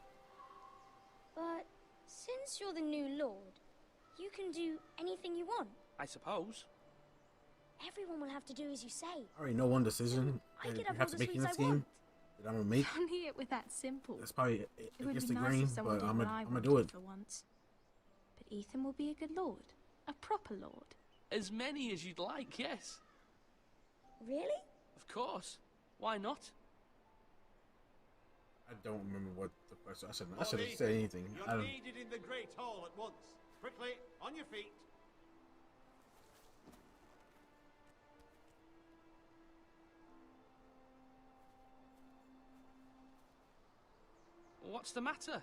But since you're the new lord, you can do anything you want. I suppose. Everyone will have to do as you say. I already know one decision I that could you have have all to the make in sweets this I game want. that I'm gonna make. Only it were that simple. That's probably It would against be the nice grain, if someone but did I'm what I gonna do wanted it. for once. But Ethan will be a good lord. A proper lord. As many as you'd like, yes. Really? Of course. Why not? I don't remember what the question. I should Ollie, have said anything. I You're don't. needed in the Great Hall at once. Quickly, on your feet. What's the matter?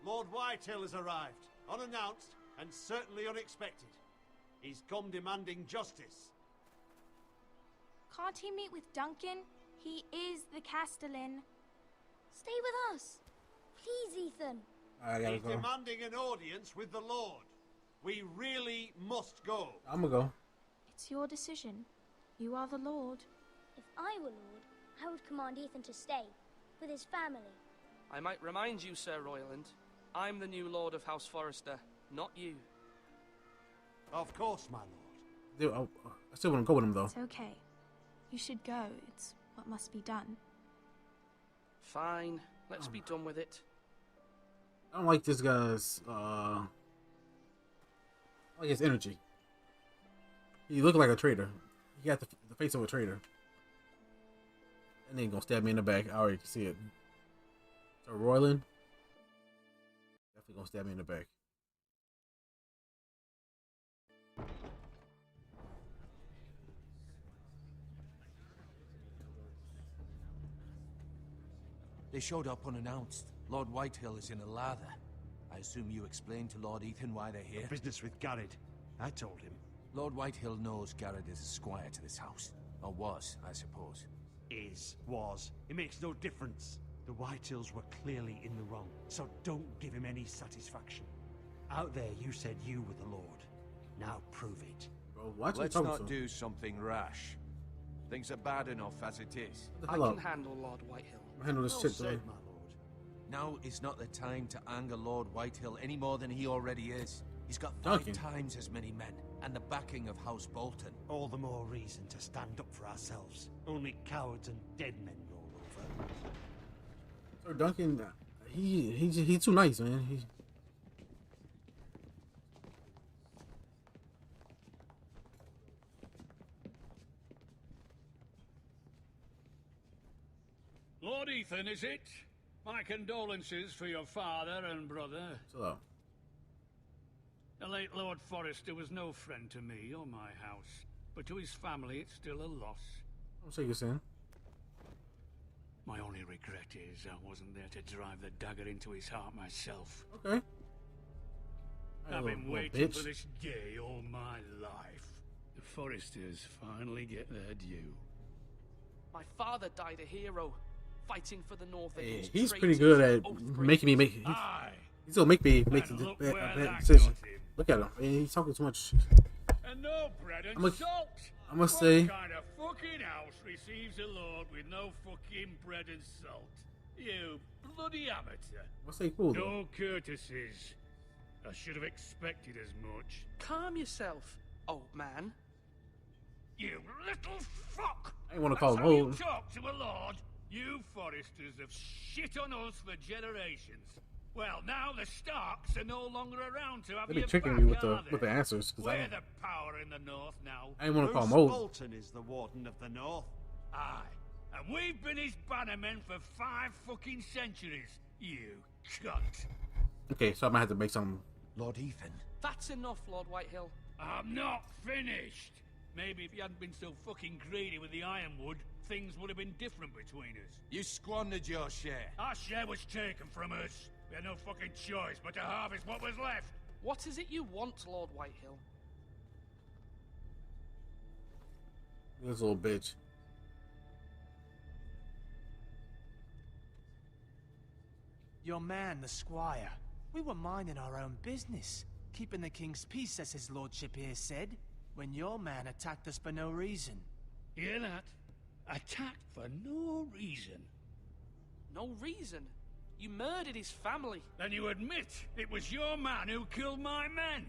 Lord Whitehill has arrived, unannounced and certainly unexpected. He's come demanding justice. Can't he meet with Duncan? He is the Castellan. Stay with us. Please, Ethan. I gotta He's go. demanding an audience with the Lord. We really must go. I'm gonna go. It's your decision. You are the lord. If I were lord, I would command Ethan to stay with his family. I might remind you, Sir Royland, I'm the new Lord of House Forrester, not you. Of course, my lord. Dude, I still want to go with him though. It's okay. You should go. It's what must be done. Fine, let's be done with it. I don't like this guy's. I like his energy. He looked like a traitor. He got the face of a traitor. And then gonna stab me in the back. I already can see it. So Royland, definitely gonna stab me in the back. They showed up unannounced. Lord Whitehill is in a lather. I assume you explained to Lord Ethan why they're here? Business with Garrett. I told him. Lord Whitehill knows Garrett is a squire to this house. Or was, I suppose. Was. It makes no difference. The Whitehills were clearly in the wrong, so don't give him any satisfaction. Out there, you said you were the Lord. Now prove it. Bro, watch Let's not do something rash. Things are bad enough as it is. I can handle Lord Whitehill. Handle this shit, though. Now is not the time to anger Lord Whitehill any more than he already is. He's got Duncan. 5 times as many men, and the backing of House Bolton. All the more reason to stand up for ourselves. Only cowards and dead men roll over. So Duncan, he's too nice, man. Lord Ethan, is it? My condolences for your father and brother. Hello. The late Lord Forrester was no friend to me or my house, but to his family it's still a loss. I'm sure you're saying. My only regret is I wasn't there to drive the dagger into his heart myself. Okay. I've been little waiting bitch. for this day all my life. The Forresters finally get their due. My father died a hero, fighting for the North Hey, against he's traitors pretty good at and making me make. Aye. He's gonna make me make And a look bad where that decision. got him. Look at him. Man, he's talking too much. And no bread and I'ma- salt. I'ma say- What kind of fucking house receives a lord with no fucking bread and salt? You bloody amateur. What's say cool though? No courtesies. I should have expected as much. Calm yourself, old man. You little fuck! I ain't wanna call him That's how you old. talk to a lord? You Forresters have shit on us for generations. Well, now the Starks are no longer around to have They be your tricking back, me with are the they? answers because We're the power in the north now. I ain't wanna call him Bruce old. Bolton is the Warden of the North. Aye, And we've been his bannermen for 5 fucking centuries, you cunt. Okay, so I might have to make some. Lord Ethan. That's enough, Lord Whitehill. I'm not finished. Maybe if you hadn't been so fucking greedy with the ironwood, things would have been different between us. You squandered your share. Our share was taken from us. We had no fucking choice but to harvest what was left. What is it you want, Lord Whitehill? This little bitch. Your man, the squire. We were minding our own business, keeping the king's peace, as his lordship here said, when your man attacked us for no reason. Hear that? Attacked for no reason. No reason? You murdered his family. Then you admit it was your man who killed my men.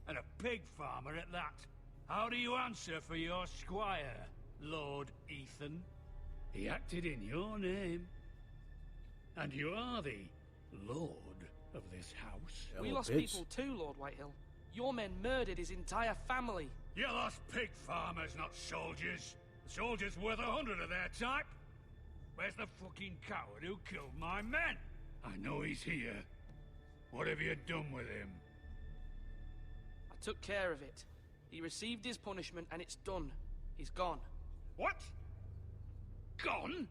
And a pig farmer at that. How do you answer for your squire, Lord Ethan? He acted in your name. And you are the lord of this house. We lost people too, Lord Whitehill. Your men murdered his entire family. You lost pig farmers, not soldiers. The soldiers worth 100 of their type. Where's the fucking coward who killed my men? I know he's here. What have you done with him? I took care of it. He received his punishment and it's done. He's gone. What? Gone?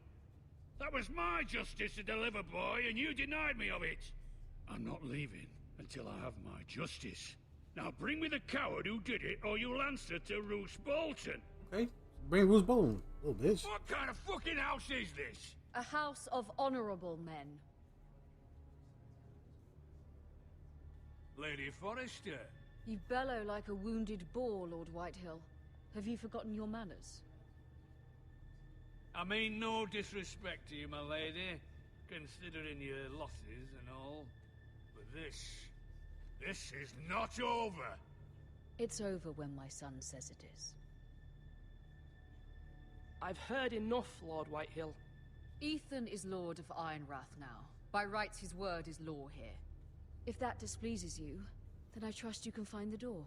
That was my justice to deliver, boy, and you denied me of it. I'm not leaving until I have my justice. Now bring me the coward who did it, or you'll answer to Roose Bolton. Okay, bring Roose Bolton, little bitch. What kind of fucking house is this? A house of honorable men. Lady Forrester. You bellow like a wounded boar, Lord Whitehill. Have you forgotten your manners? I mean no disrespect to you, my lady, considering your losses and all. But this is not over. It's over when my son says it is. I've heard enough, Lord Whitehill. Ethan is Lord of Ironrath now. By rights, his word is law here. If that displeases you, then I trust you can find the door.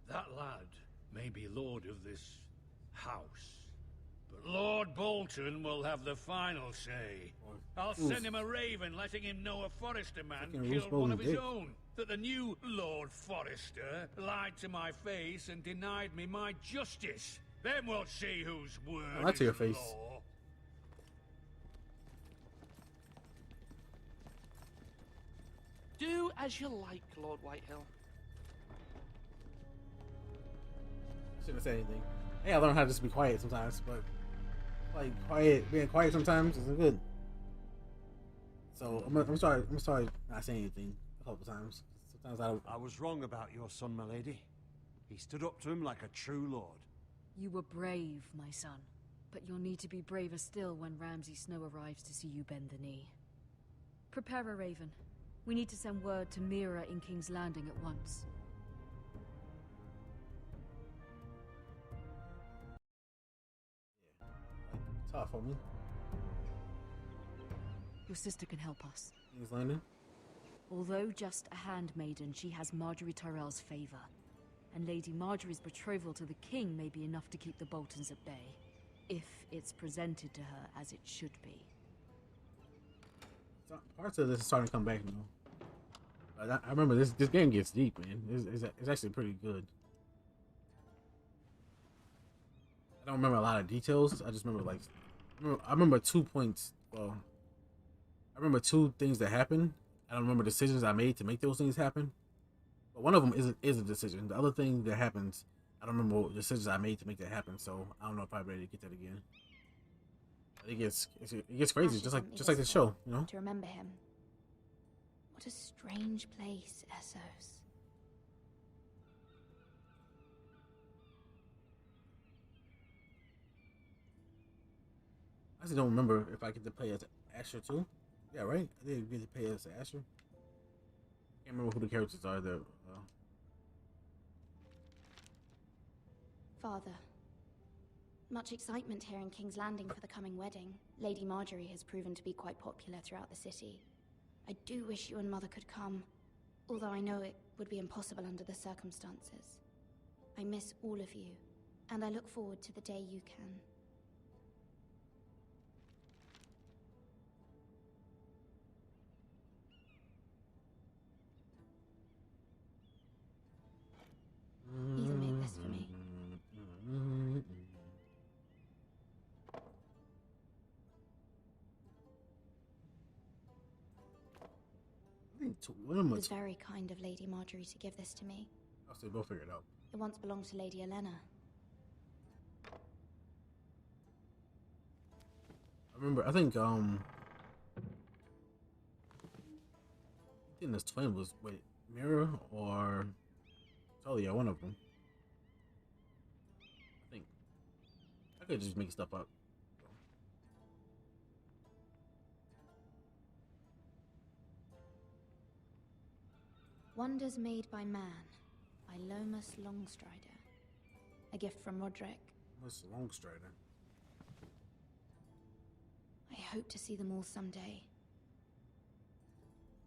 That lad may be lord of this house, but Lord Bolton will have the final say. I'll send him a raven letting him know a Forrester man killed one of his own. That the new Lord Forrester lied to my face and denied me my justice. Then we'll see whose word Right to your face. law. Do as you like, Lord Whitehill. Shouldn't have said anything. Hey, I learned how to just be quiet sometimes, but like being quiet sometimes isn't good. So I'm sorry not saying anything a couple times. Sometimes I was wrong about your son, my lady. He stood up to him like a true lord. You were brave, my son. But you'll need to be braver still when Ramsay Snow arrives to see you bend the knee. Prepare a raven. We need to send word to Mira in King's Landing at once. tough on me. Your sister can help us. King's Landing. Although just a handmaiden, she has Marjorie Tyrell's favor. And Lady Marjorie's betrothal to the king may be enough to keep the Boltons at bay. If it's presented to her as it should be. Parts of this is starting to come back now. I remember this game gets deep, man. It's actually pretty good. I don't remember a lot of details. I just remember I remember 2 points. Well, I remember 2 things that happened. I don't remember decisions I made to make those things happen. But one of them is a decision. The other thing that happens, I don't remember what decisions I made to make that happen. So I don't know if I'm ready to get that again. It gets crazy, just like the show, you know. To remember him. What a strange place, Essos. I actually don't remember if I get to play as Asher too. Yeah, right. I did get to play as Asher. Can't remember who the characters are there. Father. Much excitement here in King's Landing for the coming wedding. Lady Marjorie has proven to be quite popular throughout the city. I do wish you and Mother could come, although I know it would be impossible under the circumstances. I miss all of you, And I look forward to the day you can. Either make this for me. It was very kind of Lady Marjorie to give this to me. I'll say both figure it out. It once belonged to Lady Elena. I think this twin was Mira or Talia, one of them. I think I could just make stuff up. Wonders Made by Man by Lomas Longstrider. A gift from Roderick. Lomas Longstrider. I hope to see them all someday.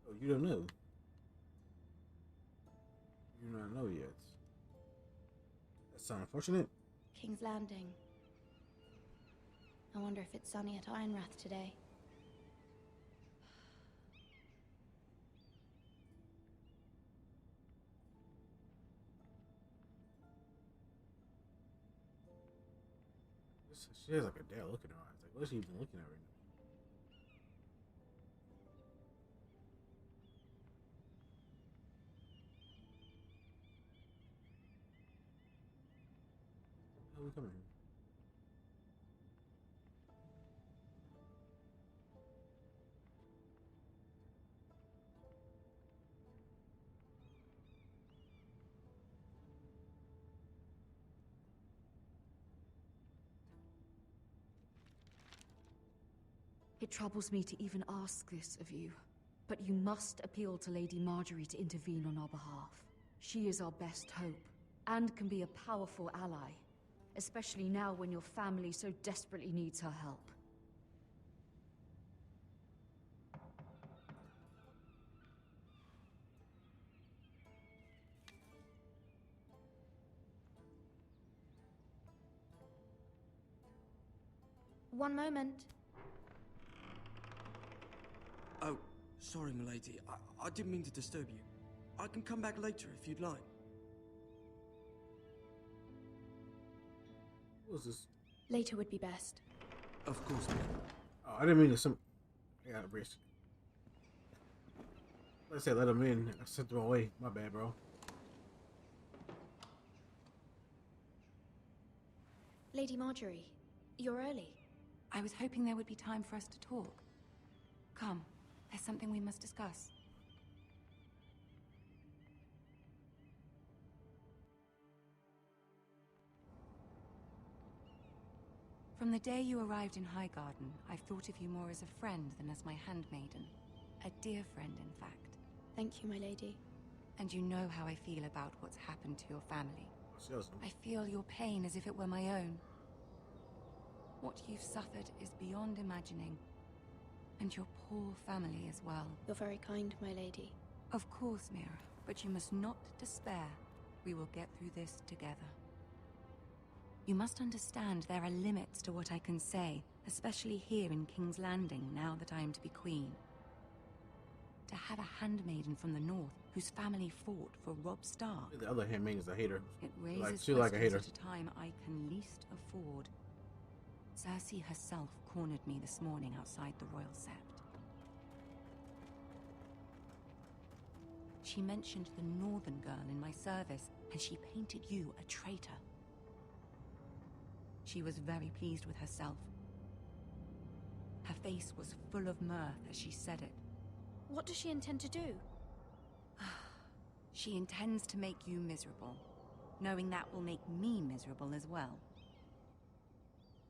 Oh, you don't know? You do not know yet. That's unfortunate. King's Landing. I wonder if it's sunny at Ironrath today. She has like a dad look in her eyes. Like, what is she even looking at right now? How are we coming here? It troubles me to even ask this of you, but you must appeal to Lady Marjorie to intervene on our behalf. She is our best hope, and can be a powerful ally, especially now when your family so desperately needs her help. One moment. Oh, sorry, milady. I didn't mean to disturb you. I can come back later if you'd like. What was this? Later would be best. Of course, ma'am. Oh, I didn't mean to I got a risk. Let's say let him in. I sent him away. My bad, bro. Lady Marjorie, you're early. I was hoping there would be time for us to talk. Come, there's something we must discuss. From the day you arrived in Highgarden, I've thought of you more as a friend than as my handmaiden. A dear friend, in fact. Thank you, my lady. And you know how I feel about what's happened to your family. I feel your pain as if it were my own. What you've suffered is beyond imagining. And your poor family as well. You're very kind, my lady. Of course, Mira, but you must not despair. We will get through this together. You must understand there are limits to what I can say, especially here in King's Landing, now that I am to be queen. To have a handmaiden from the north, whose family fought for Robb Stark. The other handmaiden is a hater. It raises she like a hater. at a time I can least afford. Cersei herself cornered me this morning outside the Royal Sept. She mentioned the northern girl in my service, and she painted you a traitor. She was very pleased with herself. Her face was full of mirth as she said it. What does she intend to do? She intends to make you miserable, knowing that will make me miserable as well.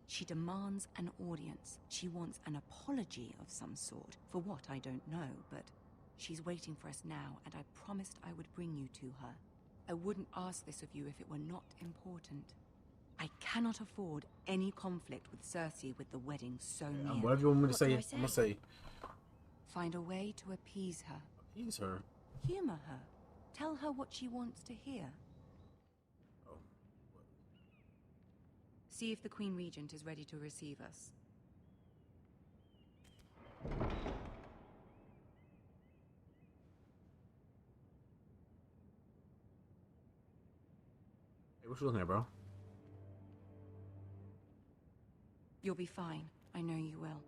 She demands an audience. She wants an apology of some sort, for what I don't know, but she's waiting for us now, and I promised I would bring you to her. I wouldn't ask this of you if it were not important. I cannot afford any conflict with Cersei with the wedding so near. Whatever you want me to say, I'm gonna say. Find a way to appease her. Appease her? Humor her. Tell her what she wants to hear. Oh. See if the Queen Regent is ready to receive us. Hey, what you looking at, bro? You'll be fine. I know you will.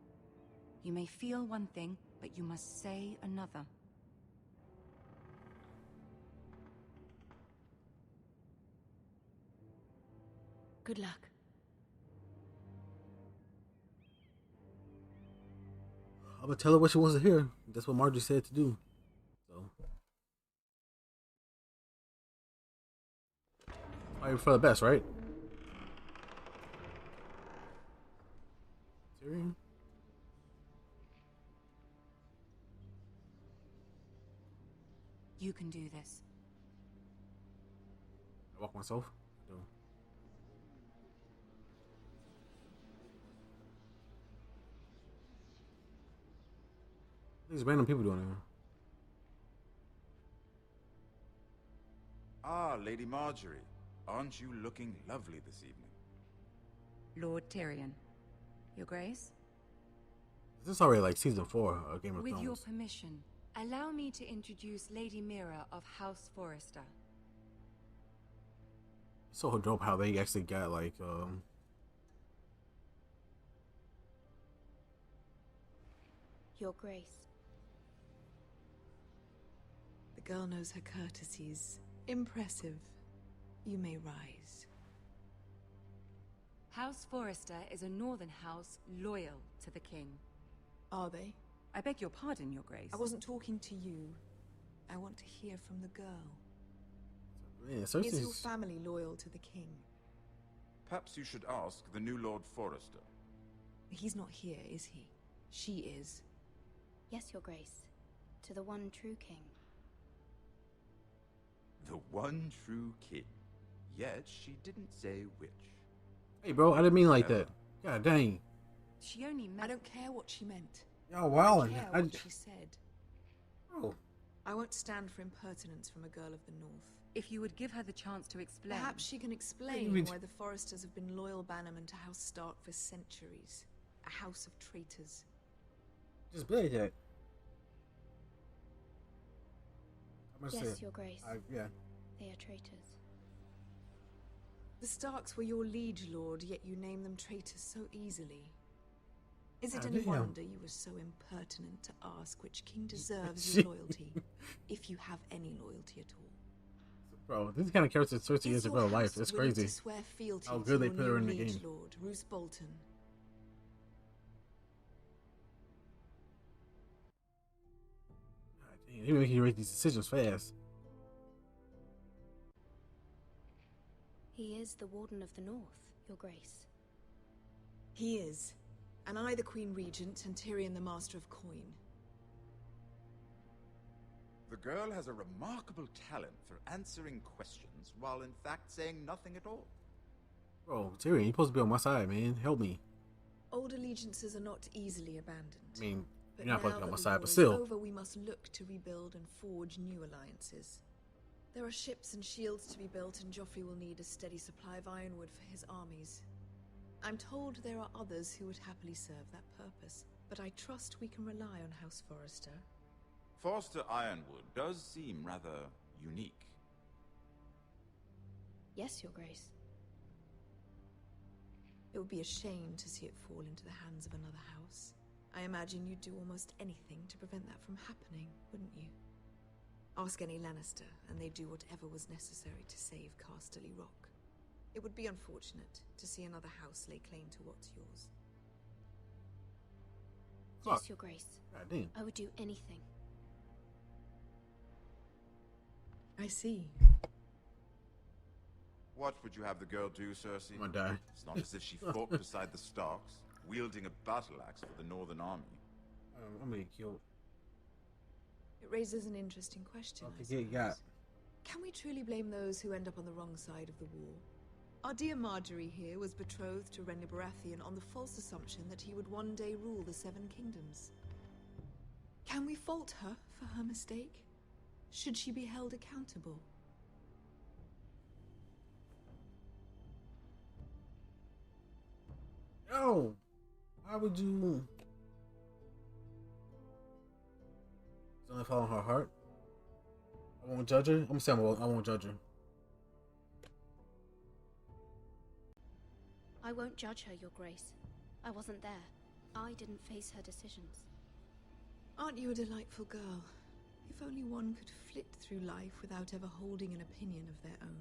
You may feel one thing, but you must say another. Good luck. I'm gonna tell her what she wants to hear. That's what Marjorie said to do. So, probably for the best, right? Tyrion? You can do this. I walk myself. No. These random people doing it. Ah, Lady Marjorie. Aren't you looking lovely this evening? Lord Tyrion. Your Grace? This is already like season 4 of Game of With Thrones. your permission, allow me to introduce Lady Mira of House Forrester. It's so dope how they actually got like Your Grace. The girl knows her courtesies. Impressive. You may rise. House Forrester is a northern house loyal to the king. Are they? I beg your pardon, Your Grace. I wasn't talking to you. I want to hear from the girl. yeah, Is your Cersei's family loyal to the king? Perhaps you should ask the new Lord Forrester. He's not here, is he? She is. Yes, Your Grace. To the one true king. The one true king. Yet she didn't say which. Hey, bro, I didn't mean like that. God dang. She only meant... I don't care what she meant. Y'all wildin'. I care I- what she said. Oh. I won't stand for impertinence from a girl of the north. If you would give her the chance to explain... Perhaps she can explain why the Forresters have been loyal bannermen to House Stark for centuries. A house of traitors. Just be like that. I must Yes, say, Your Grace. yeah. They are traitors. The Starks were your liege lord, yet you name them traitors so easily. Is it any Damn. wonder you were so impertinent to ask which king deserves your loyalty, if you have any loyalty at all? Bro, this kind of character Cersei is in your real life. house It's willing crazy. To swear fealty How to good they your put her new in the liege game. lord, Roose Bolton? God dang, they make you make these decisions fast. He is the Warden of the North, Your Grace. He is. And I the Queen Regent, and Tyrion the Master of Coin. The girl has a remarkable talent for answering questions while in fact saying nothing at all. Bro, Tyrion, you're supposed to be on my side, man. Help me. Old allegiances are not easily abandoned. I mean, But you're not supposed now to be on my that the side, war but is still. over, we must look to rebuild and forge new alliances. There are ships and shields to be built, and Joffrey will need a steady supply of ironwood for his armies. I'm told there are others who would happily serve that purpose, but I trust we can rely on House Forrester. Forster Ironwood does seem rather unique. Yes, Your Grace. It would be a shame to see it fall into the hands of another house. I imagine you'd do almost anything to prevent that from happening, wouldn't you? Ask any Lannister, and they'd do whatever was necessary to save Casterly Rock. It would be unfortunate to see another house lay claim to what's yours. Yes, Your Grace. God damn. I would do anything. I see. What would you have the girl do, Cersei? I'm gonna die. It's not as if she fought beside the Starks, wielding a battle axe for the Northern Army. I'm gonna get killed. It raises an interesting question. I Okay, yeah. suppose. Can we truly blame those who end up on the wrong side of the war? Our dear Marjorie here was betrothed to Renly Baratheon on the false assumption that he would one day rule the Seven Kingdoms. Can we fault her for her mistake? Should she be held accountable? No. Why would you? She's only following her heart. I won't judge her. I'm gonna say I won't judge her. I won't judge her, Your Grace. I wasn't there. I didn't face her decisions. Aren't you a delightful girl? If only one could flit through life without ever holding an opinion of their own.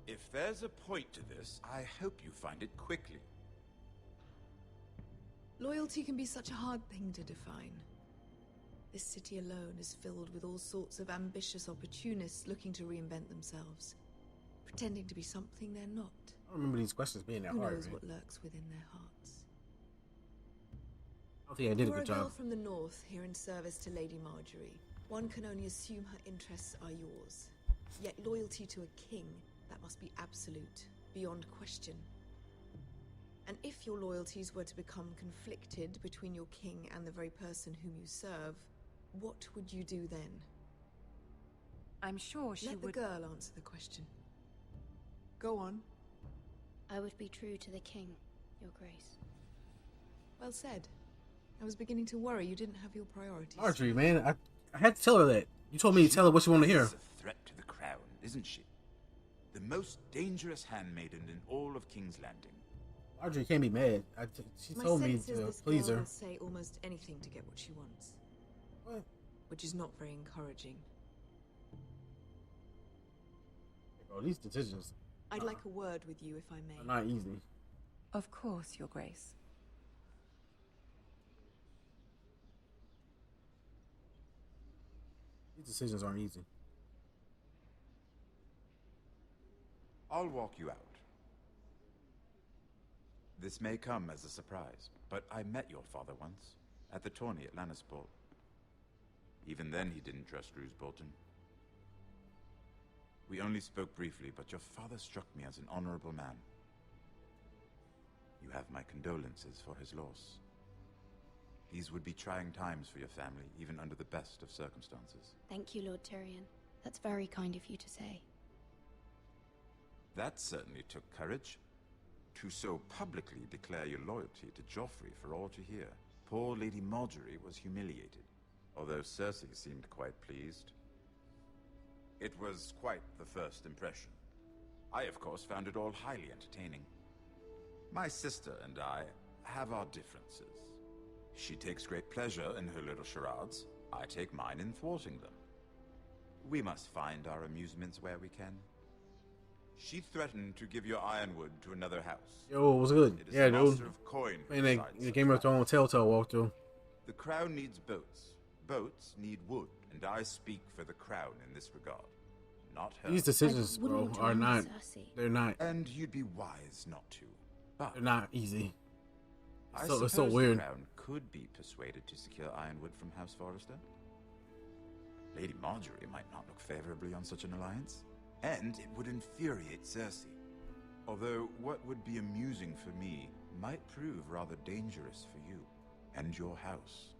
If there's a point to this, I hope you find it quickly. Loyalty can be such a hard thing to define. This city alone is filled with all sorts of ambitious opportunists looking to reinvent themselves, pretending to be something they're not. I don't remember these questions being that Who hard. knows Man. what lurks within their hearts? I don't think I did a You're good a girl job. from the north here in service to Lady Marjorie. One can only assume her interests are yours. Yet loyalty to a king, that must be absolute, beyond question. And if your loyalties were to become conflicted between your king and the very person whom you serve, what would you do then? I'm sure she Let would... the girl answer the question. Go on. I would be true to the king, Your Grace. Well said. I was beginning to worry you didn't have your priorities. Marjorie, man, I had to tell her that. You told me to tell her what you want to hear. She's a threat to the crown, isn't she? The most dangerous handmaiden in all of King's Landing. Marjorie can't be mad. She My told me sense is to this please girl her. will say almost anything to get what she wants. What? Which is not very encouraging. Bro, these decisions I'd like a word with you, if I may. are not easy. Of course, Your Grace. These decisions aren't easy. I'll walk you out. This may come as a surprise, but I met your father once, at the tourney at Lannisport. Even then he didn't trust Roose Bolton. We only spoke briefly, but your father struck me as an honorable man. You have my condolences for his loss. These would be trying times for your family, even under the best of circumstances. Thank you, Lord Tyrion. That's very kind of you to say. That certainly took courage. To so publicly declare your loyalty to Joffrey for all to hear. Poor Lady Marjorie was humiliated, although Cersei seemed quite pleased. It was quite the first impression. I, of course, found it all highly entertaining. My sister and I have our differences. She takes great pleasure in her little charades. I take mine in thwarting them. We must find our amusements where we can. She threatened to give your ironwood to another house. Yo, what's good? It is Yeah, the dude. master of coin who Playing decides the Game of Thrones Telltale walkthrough. The crown needs boats. Boats need wood, and I speak for the crown in this regard. Not her. These decisions, bro, are not. They're not. And you'd be wise not to. But They're not easy. I So it's so suppose weird. the crown could be persuaded to secure ironwood from House Forrester. Lady Marjorie might not look favorably on such an alliance, and it would infuriate Cersei. Although what would be amusing for me might prove rather dangerous for you and your house.